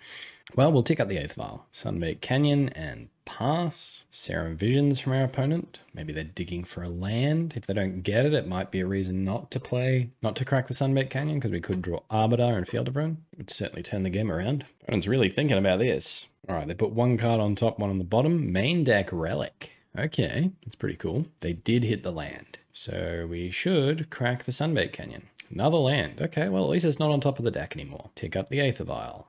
A: Well, we'll tick up the 8th vial. Sunbaked Canyon and pass. Serum Visions from our opponent. Maybe they're digging for a land. If they don't get it, it might be a reason not to crack the Sunbaked Canyon, because we could draw Arbiter and Field of Ruin. It would certainly turn the game around. Opponent's really thinking about this. All right, they put one card on top, one on the bottom. Main deck Relic. Okay, that's pretty cool. They did hit the land, so we should crack the Sunbaked Canyon. Another land. Okay, well, at least it's not on top of the deck anymore. Tick up the 8th vial.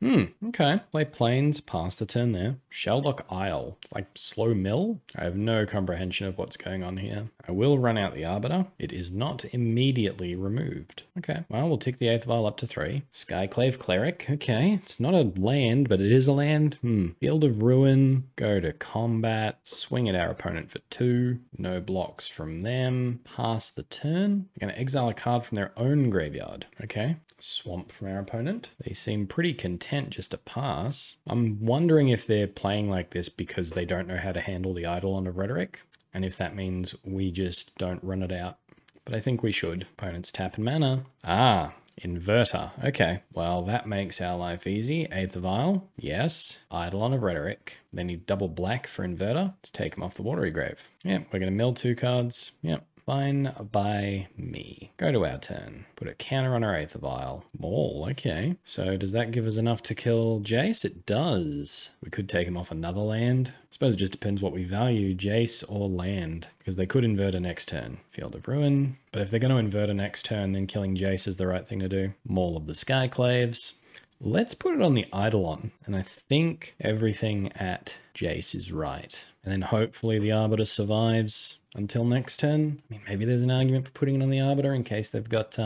A: Okay. Play Plains, pass the turn there. Shelldock Isle. Like slow mill? I have no comprehension of what's going on here. I will run out the Arbiter. It is not immediately removed. Okay, well, we'll tick the 8th vial up to 3. Skyclave Cleric. Okay, it's not a land, but it is a land. Field of Ruin. Go to combat. Swing at our opponent for 2. No blocks from them. Pass the turn. We're going to exile a card from their own graveyard. Okay. Swamp from our opponent. They seem pretty content just to pass. I'm wondering if they're playing like this because they don't know how to handle the Eidolon of Rhetoric, and if that means we just don't run it out. But I think we should. Opponent's tapping mana. Inverter. Okay, well, that makes our life easy. 8th vial. Yes. Eidolon of Rhetoric. They need double black for Inverter. Let's take them off the Watery Grave. Yep, we're going to mill 2 cards. Yep. Fine by me. Go to our turn. Put a counter on our 8th vial. Maul, okay. So does that give us enough to kill Jace? It does. We could take him off another land. I suppose it just depends what we value, Jace or land, because they could invert a next turn. Field of Ruin. But if they're going to invert a next turn, then killing Jace is the right thing to do. Maul of the Skyclaves. Let's put it on the Eidolon, and I think everything at Jace is right. And then hopefully the Arbiter survives until next turn. I mean, maybe there's an argument for putting it on the Arbiter in case they've got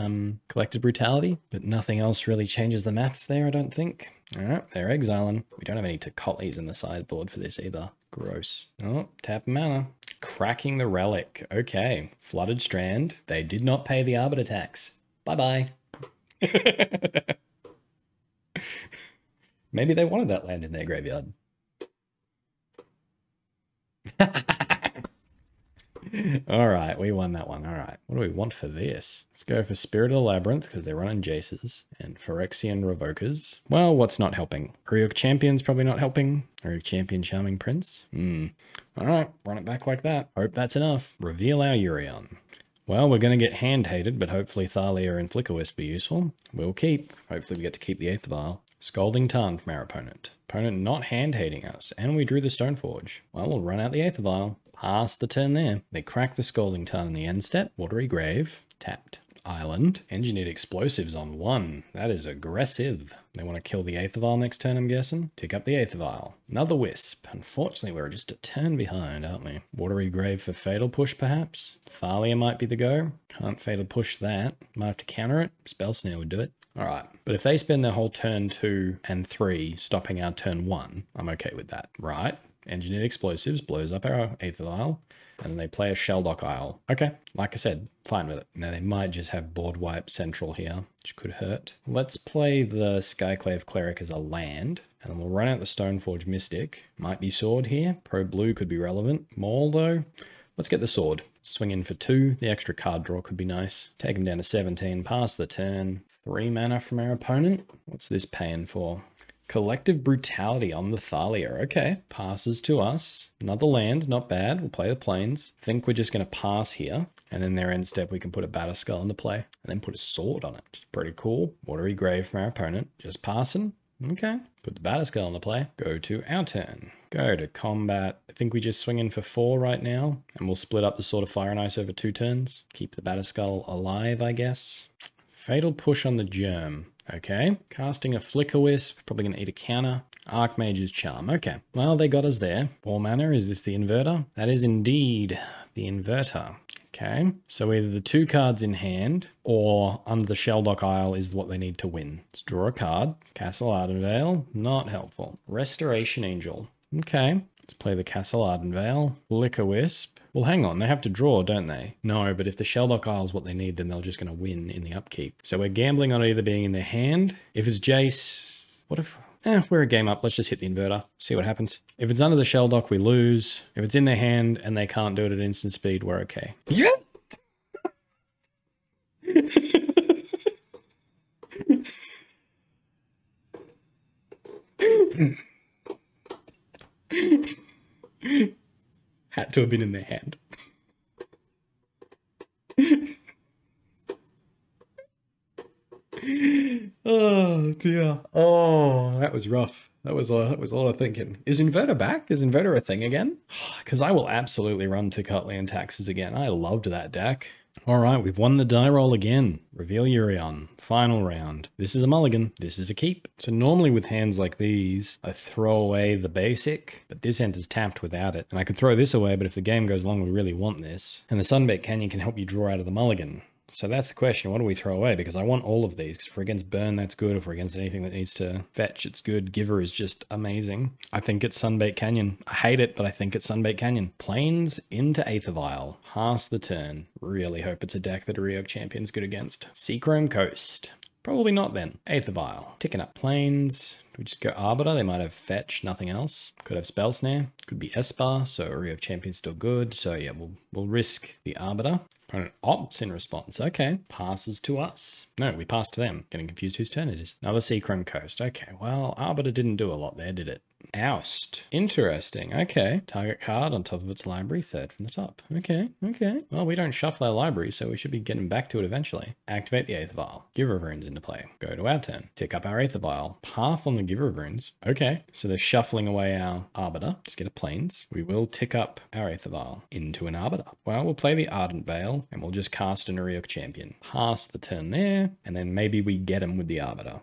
A: Collected Brutality, but nothing else really changes the maths there, I don't think. All right, they're exiling. We don't have any Tocotlis in the sideboard for this either. Gross. Oh, tap mana. Cracking the Relic. Okay, Flooded Strand. They did not pay the Arbiter tax. Bye-bye. Maybe they wanted that land in their graveyard. All right, we won that one. All right, what do we want for this? Let's go for Spirit of the Labyrinth because they're running Jaces, and Phyrexian Revokers. Well, what's not helping? Ryuk Champion's probably not helping. Ryuk Champion Charming Prince. All right, run it back like that. Hope that's enough. Reveal our Yorion. Well, we're going to get hand-hated, but hopefully Thalia and Flicker Wisp are useful. We'll keep. Hopefully we get to keep the 8th vial. Scalding Tarn from our opponent. Opponent not hand-hating us, and we drew the Stoneforge. Well, we'll run out the 8th vial. Pass the turn there. They crack the Scalding Tarn in the end step. Watery Grave. Tapped. Island. Engineered Explosives on 1. That is aggressive. They want to kill the 8th vial next turn, I'm guessing. Tick up the 8th vial. Another Wisp. Unfortunately, we're just a turn behind, aren't we? Watery Grave for Fatal Push, perhaps? Thalia might be the go. Can't Fatal Push that. Might have to counter it. Spell Snare would do it. All right, but if they spend their whole turn 2 and 3 stopping our turn 1, I'm okay with that, right? Engineered Explosives blows up our 8th vial, and then they play a Shelldock Isle. Okay, like I said, fine with it. Now they might just have board wipe central here, which could hurt. Let's play the Skyclave Cleric as a land, and then we'll run out the Stoneforge Mystic. Might be Sword here. Pro Blue could be relevant. Maul though. Let's get the Sword. Swing in for 2. The extra card draw could be nice. Take him down to 17. Pass the turn. 3 mana from our opponent. What's this paying for? Collective Brutality on the Thalia. Okay. Passes to us. Another land. Not bad. We'll play the Plains. Think we're just going to pass here. And then their end step, we can put a Batterskull into play. And then put a Sword on it. Which is pretty cool. Watery Grave from our opponent. Just passing. Okay. Put the Batterskull into play. Go to our turn. Go to combat. I think we just swing in for 4 right now. And we'll split up the Sword of Fire and Ice over 2 turns. Keep the Batterskull alive, I guess. Fatal Push on the Germ. Okay. Casting a Flicker Wisp. Probably going to eat a counter. Archmage's Charm. Okay. Well, they got us there. 4 mana. Is this the inverter? That is indeed the inverter. Okay. So either the 2 cards in hand or under the Shelldock Isle is what they need to win. Let's draw a card. Castle Ardenvale. Not helpful. Restoration Angel. Okay. Let's play the Castle Ardenvale. Flicker Wisp. Well, hang on. They have to draw, don't they? No, but if the Shelldock Isle is what they need, then they're just going to win in the upkeep. So we're gambling on it either being in their hand. If it's Jace, what if If we're a game up, let's just hit the inverter, see what happens. If it's under the shell dock, we lose. If it's in their hand and they can't do it at instant speed, we're okay. Yeah. Had to have been in their hand. Oh dear. Oh, that was rough. That was a lot of thinking. Is inverter back? Is inverter a thing again? Because I will absolutely run to Untitled and Taxes again. I loved that deck. All right, we've won the die roll again. Reveal Yorion. Final round. This is a mulligan. This is a keep. So normally with hands like these, I throw away the basic, but this enters tapped without it. And I could throw this away, but if the game goes long, we really want this. And the Sunbait Canyon can help you draw out of the mulligan. So that's the question, what do we throw away? Because I want all of these, because if we're against burn, that's good. If we're against anything that needs to fetch, it's good. Giver is just amazing. I think it's Sunbait Canyon. I hate it, but I think it's Sunbait Canyon. Plains into Aether Vial. Pass the turn. Really hope it's a deck that a Ryok Champion's good against. Seachrome Coast. Probably not then. Aether Vial. Ticking up Plains. Do we just go Arbiter? They might have Fetch, nothing else. Could have Spell Snare. Could be Esper, so Ryok Champion's still good. So yeah, we'll risk the Arbiter. Opponent opts in response. Okay. Passes to us. No, we pass to them. Getting confused whose turn it is. Another Seachrome Coast. Okay, well, Arbiter didn't do a lot there, did it? Oust. Interesting. Okay. Target card on top of its library, third from the top. Okay. Okay. Well, we don't shuffle our library, so we should be getting back to it eventually. Activate the Aether Vial. Giver of Runes into play. Go to our turn. Tick up our Aether Vial. Path on the Giver of Runes. Okay. So they're shuffling away our Arbiter. Just get a Plains. We will tick up our Aether Vial into an Arbiter. Well, we'll play the Ardent Veil, and we'll just cast an Ryok Champion. Pass the turn there, and then maybe we get him with the Arbiter.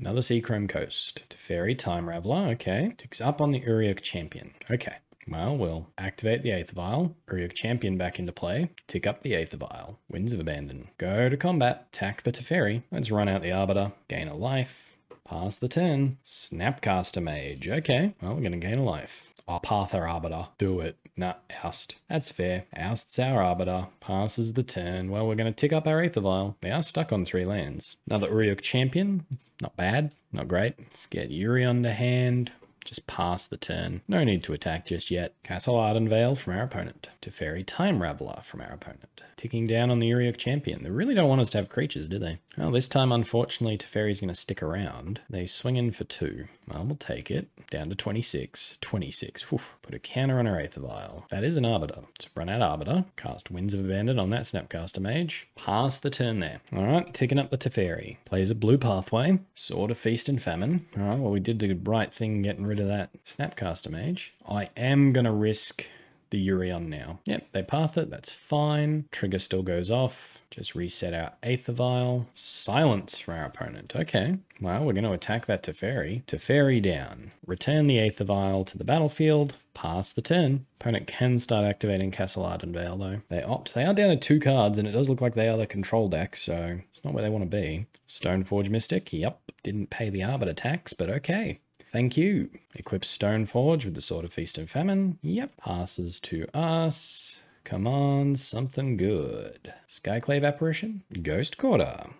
A: Another Seachrome Coast. Teferi Time Raveler. Okay. Ticks up on the Ryok Champion. Okay. Well, we'll activate the Aether Vial. Ryok Champion back into play. Tick up the Aether Vial. Winds of Abandon. Go to combat. Attack the Teferi. Let's run out the Arbiter. Gain a life. Pass the turn. Snapcaster Mage. Okay. Well, we're going to gain a life. Oh, Path our Arbiter. Do it. Nah, oust. That's fair. Ousts our Arbiter. Passes the turn. Well, we're going to tick up our Aether Vial. They are stuck on 3 lands. Another Ryok Champion. Not bad. Not great. Let's get Yorion to hand. Just pass the turn. No need to attack just yet. Castle Arden Vale from our opponent. Teferi Time Raveler from our opponent. Ticking down on the Ryok Champion. They really don't want us to have creatures, do they? Well, this time, unfortunately, Teferi's going to stick around. They swing in for 2. Well, we'll take it. Down to 26. 26. Oof. Put a counter on our Aether Vial. That is an Arbiter. So run out Arbiter. Cast Winds of Abandon on that Snapcaster Mage. Pass the turn there. All right, ticking up the Teferi. Plays a blue pathway. Sword of Feast and Famine. All right, well, we did the right thing getting rid of that Snapcaster Mage. I am going to risk the Yorion now. Yep, they path it. That's fine. Trigger still goes off. Just reset our Aether Vial. Silence for our opponent. Okay. Well, we're going to attack that Teferi. Teferi down. Return the Aether Vial to the battlefield. Pass the turn. Opponent can start activating Castle Arden Vale, though. They opt. They are down to 2 cards, and it does look like they are the control deck, so it's not where they want to be. Stoneforge Mystic. Yep. Didn't pay the Arbiter tax, but okay. Thank you. Equips Stoneforge with the Sword of Feast and Famine. Yep. Passes to us. Come on, something good. Skyclave Apparition. Ghost Quarter.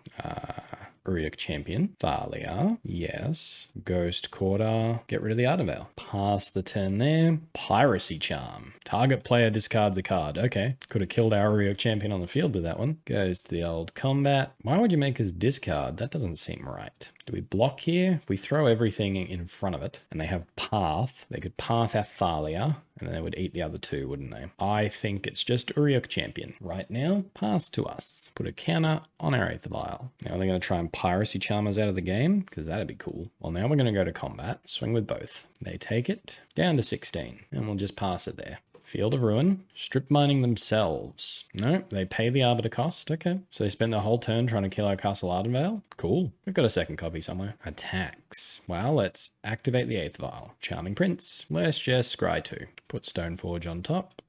A: Ryok Champion. Thalia. Yes. Ghost Quarter. Get rid of the Ardenvale. Pass the turn there. Piracy Charm. Target player discards a card. Okay. Could have killed our Ryok Champion on the field with that one. Goes to the old combat. Why would you make us discard? That doesn't seem right. Do we block here? If we throw everything in front of it and they have path, they could path our Thalia and then they would eat the other 2, wouldn't they? I think it's just Ryok Champion. Right now, pass to us. Put a counter on our Aether Vial. Now they're going to try and Piracy Charm us out of the game because that'd be cool. Well, now we're going to go to combat. Swing with both. They take it down to 16 and we'll just pass it there. Field of Ruin, strip mining themselves. No, they pay the Arbiter cost. Okay. So they spend the whole turn trying to kill our Castle Ardenvale. Cool. We've got a second copy somewhere. Attacks. Well, let's activate the Aether Vial. Charming Prince. Let's just scry 2. Put Stoneforge on top.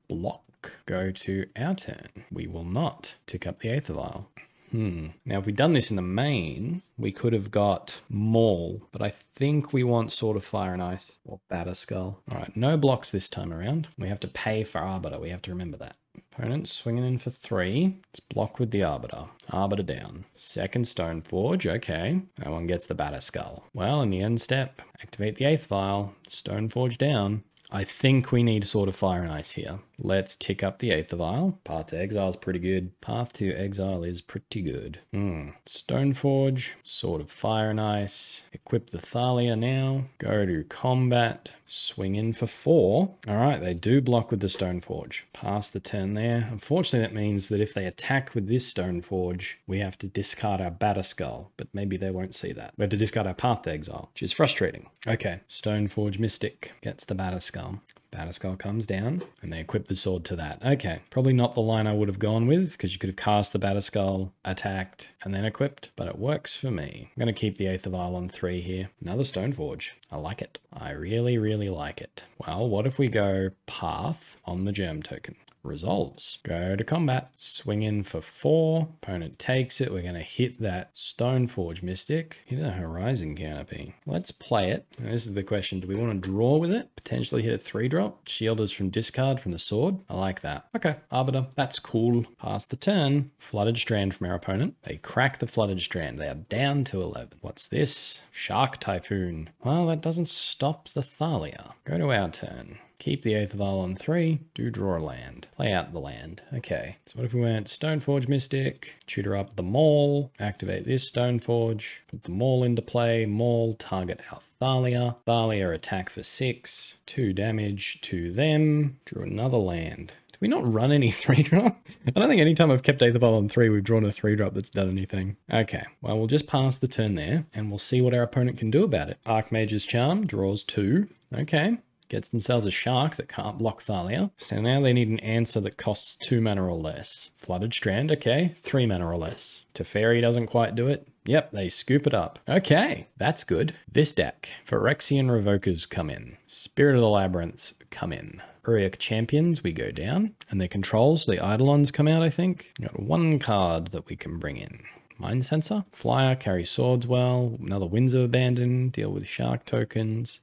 A: Block. Go to our turn. We will not tick up the Aether Vial. Now, if we'd done this in the main, we could have got Maul, but I think we want Sword of Fire and Ice or Batter Skull. All right, no blocks this time around. We have to pay for Arbiter. We have to remember that. Opponent swinging in for 3. Let's block with the Arbiter. Arbiter down. Second Stoneforge. Okay. That one gets the Batter Skull. Well, in the end step, activate the 8th vial. Stoneforge down. I think we need Sword of Fire and Ice here. Let's tick up the 8th vial. Path to Exile is pretty good. Path to Exile is pretty good. Stoneforge, Sword of Fire and Ice. Equip the Thalia now. Go to combat. Swing in for 4. All right, they do block with the Stoneforge. Pass the turn there. Unfortunately, that means that if they attack with this Stoneforge, we have to discard our Batter Skull, but maybe they won't see that. We have to discard our Path to Exile, which is frustrating. Okay, Stoneforge Mystic gets the Batter Skull. Batter Skull comes down and they equip the sword to that. Okay, probably not the line I would have gone with because you could have cast the Batter Skull, attacked, and then equipped, but it works for me. I'm going to keep the 8th vial on 3 here. Another Stoneforge. I like it. I really, really like it. Well, what if we go Path on the Germ token? Resolves. Go to combat. Swing in for 4. Opponent takes it. We're going to hit that Stoneforge Mystic. Hit a Horizon Canopy. Let's play it. And this is the question. Do we want to draw with it? Potentially hit a 3-drop. Shield is from discard from the sword. I like that. Okay. Arbiter. That's cool. Pass the turn. Flooded Strand from our opponent. They crack the Flooded Strand. They are down to 11. What's this? Shark Typhoon. Well, that doesn't stop the Thalia. Go to our turn. Keep the 8th vial on 3. Do draw a land. Play out the land. Okay. So what if we went Stoneforge Mystic, tutor up the Maul, activate this Stoneforge, put the Maul into play, Maul, target our Thalia. Thalia attack for 6. 2 damage to them. Drew another land. Do we not run any 3-drop? I don't think anytime I've kept 8th vial on 3, we've drawn a 3-drop that's done anything. Okay, well, we'll just pass the turn there, and we'll see what our opponent can do about it. Archmage's Charm draws 2. Okay. Gets themselves a shark that can't block Thalia. So now they need an answer that costs 2 mana or less. Flooded Strand, okay, 3 mana or less. Teferi doesn't quite do it. Yep, they scoop it up. Okay, that's good. This deck, Phyrexian Revokers come in. Spirit of the Labyrinths come in. Uriak Champions, we go down. And their controls, the Eidolons come out, I think. We've got 1 card that we can bring in. Mind Sensor, Flyer, carry swords well. Another Winds of Abandon, deal with shark tokens.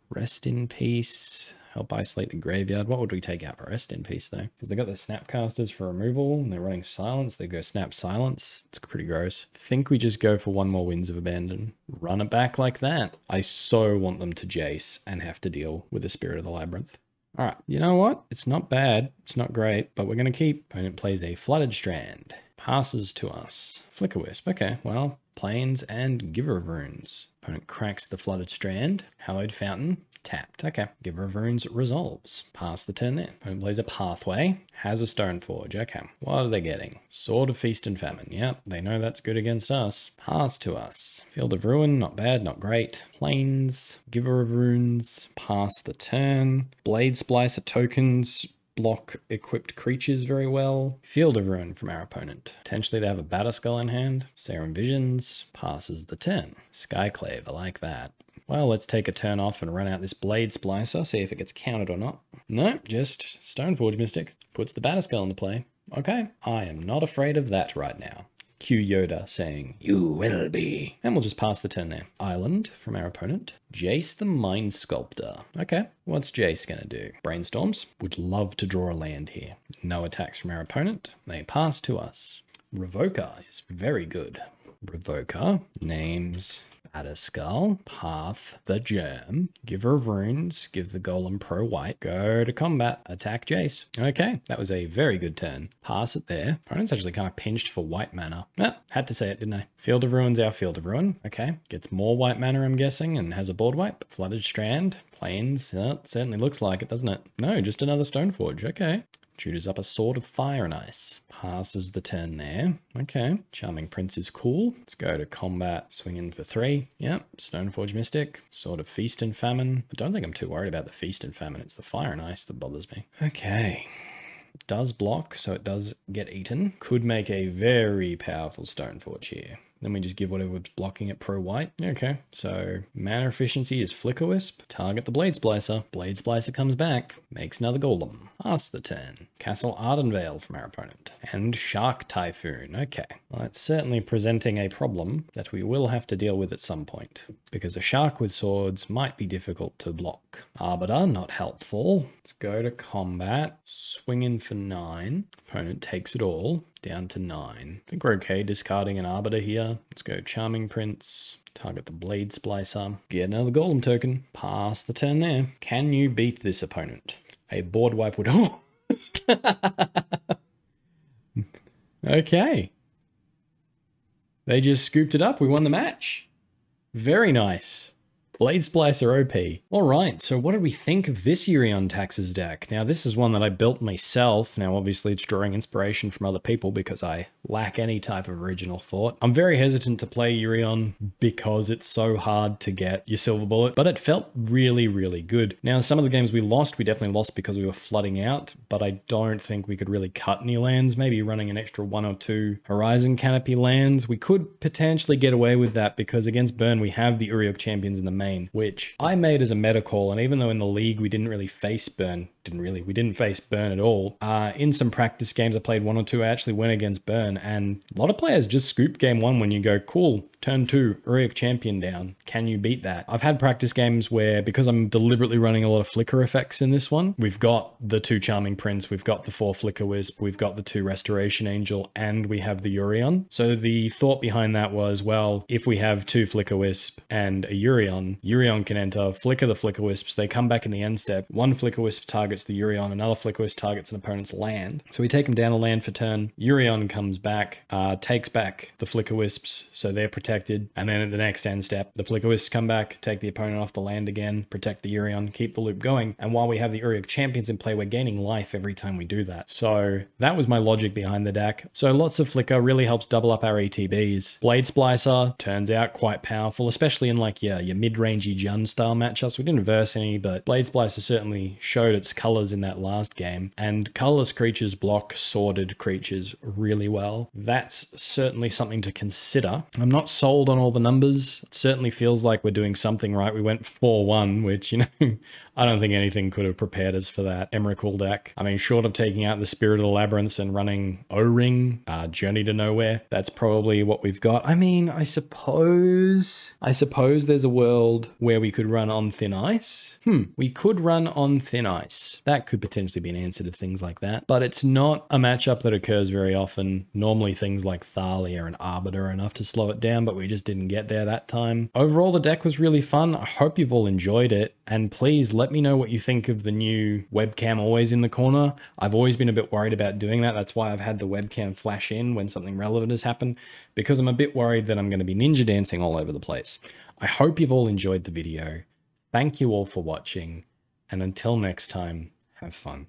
A: Rest in Peace, help isolate the graveyard. What would we take out for Rest in Peace though? Because they got the Snapcasters for removal and they're running Silence. They go Snap Silence. It's pretty gross. I think we just go for 1 more Winds of Abandon. Run it back like that. I so want them to Jace and have to deal with the Spirit of the Labyrinth. All right, you know what? It's not bad. It's not great, but we're going to keep. Opponent plays a Flooded Strand. Passes to us. Flicker Wisp. Okay, well, Plains and Giver of Runes. Opponent cracks the Flooded Strand. Hallowed Fountain. Tapped. Okay. Giver of Runes resolves. Pass the turn there. Opponent plays a Pathway. Has a Stoneforge. Okay. What are they getting? Sword of Feast and Famine. Yep. They know that's good against us. Pass to us. Field of Ruin. Not bad. Not great. Plains. Giver of Runes. Pass the turn. Blade Splicer tokens. Block equipped creatures very well. Field of Ruin from our opponent. Potentially they have a Batter Skull in hand. Serum Visions. Passes the turn. Skyclave. I like that. Well, let's take a turn off and run out this Blade Splicer, see if it gets counted or not. No, just Stoneforge Mystic. Puts the Batter Skull into play. Okay, I am not afraid of that right now. Cue Yoda saying, "You will be." And we'll just pass the turn there. Island from our opponent. Jace the Mind Sculptor. Okay, what's Jace gonna do? Brainstorms. Would love to draw a land here. No attacks from our opponent. They pass to us. Revoker is very good. Revoker names Batter Skull, Path the Germ, Giver of Runes, give the Golem Pro White, go to combat, attack Jace. Okay, that was a very good turn. Pass it there. Opponent's actually kind of pinched for white mana. Had to say it, didn't I? Field of Ruin's our Field of Ruin. Okay, gets more white mana, I'm guessing, and has a board wipe. Flooded Strand, Plains. It certainly looks like it, doesn't it? No, just another Stoneforge. Okay. Tutors up a Sword of Fire and Ice. Passes the turn there. Okay. Charming Prince is cool. Let's go to combat. Swing in for 3. Yep. Stoneforge Mystic. Sword of Feast and Famine. I don't think I'm too worried about the Feast and Famine. It's the Fire and Ice that bothers me. Okay. It does block, so it does get eaten. Could make a very powerful Stoneforge here. Then we just give whatever was blocking it pro white. Okay, so mana efficiency is Flicker Wisp. Target the Blade Splicer. Blade Splicer comes back, makes another golem. Pass the turn. Castle Ardenvale from our opponent. And Shark Typhoon. Okay, well, that's certainly presenting a problem that we will have to deal with at some point, because a shark with swords might be difficult to block. Arbiter, not helpful. Let's go to combat. Swing in for 9. Opponent takes it all. Down to 9. I think we're okay discarding an Arbiter here. Let's go Charming Prince. Target the Blade Splicer. Get another Golem token. Pass the turn there. Can you beat this opponent? A board wipe would... Oh! Okay. They just scooped it up. We won the match. Very nice. Blade Splicer OP. Alright, so what did we think of this Yorion Taxes deck? Now this is one that I built myself. Now obviously it's drawing inspiration from other people because I lack any type of original thought. I'm very hesitant to play Yorion because it's so hard to get your silver bullet, but it felt really, really good. Now some of the games we definitely lost because we were flooding out, but I don't think we could really cut any lands. Maybe running an extra 1 or 2 Horizon Canopy lands. We could potentially get away with that because against Burn we have the Uriok champions in the main, which I made as a meta call, and even though in the league we didn't really face Burn, we didn't face Burn at all. In some practice games I played 1 or 2, I actually went against Burn, and a lot of players just scoop game 1 when you go, cool, turn 2, Uriok champion down. Can you beat that? I've had practice games where, because I'm deliberately running a lot of flicker effects in this one, we've got the 2 Charming Prince, we've got the 4 Flicker Wisp, we've got the 2 Restoration Angel, and we have the Yorion. So the thought behind that was, well, if we have 2 Flicker Wisp and a Yorion, Yorion can enter, flicker the Flicker Wisps, they come back in the end step, 1 Flicker Wisp targets the Yorion, another Flicker Wisp targets an opponent's land. So we take them down a land for turn, Yorion comes back, takes back the Flicker Wisps, so they're protected, and then at the next end step, the Flicker Wisps come back, take the opponent off the land again, protect the Yorion, keep the loop going, and while we have the Uriok champions in play, we're gaining life every time we do that. So that was my logic behind the deck. So lots of flicker really helps double up our ETBs. Blade Splicer turns out quite powerful, especially in like your mid-rangey Jun style matchups. We didn't verse any, but Blade Splicer certainly showed its colors in that last game, and colorless creatures block sorted creatures really well. That's certainly something to consider. I'm not sold on all the numbers. It certainly feels like we're doing something right. We went 4-1, which, you know, I don't think anything could have prepared us for that Emrakul deck. I mean, short of taking out the Spirit of the Labyrinths and running O-Ring, Journey to Nowhere, that's probably what we've got. I mean, I suppose there's a world where we could run on Thin Ice. We could run on Thin Ice. That could potentially be an answer to things like that, but it's not a matchup that occurs very often. Normally things like Thalia and Arbiter are enough to slow it down, but we just didn't get there that time. Overall, the deck was really fun. I hope you've all enjoyed it, and please let me know what you think of the new webcam always in the corner. I've always been a bit worried about doing that. That's why I've had the webcam flash in when something relevant has happened, because I'm a bit worried that I'm going to be ninja dancing all over the place. I hope you've all enjoyed the video. Thank you all for watching, and until next time, have fun.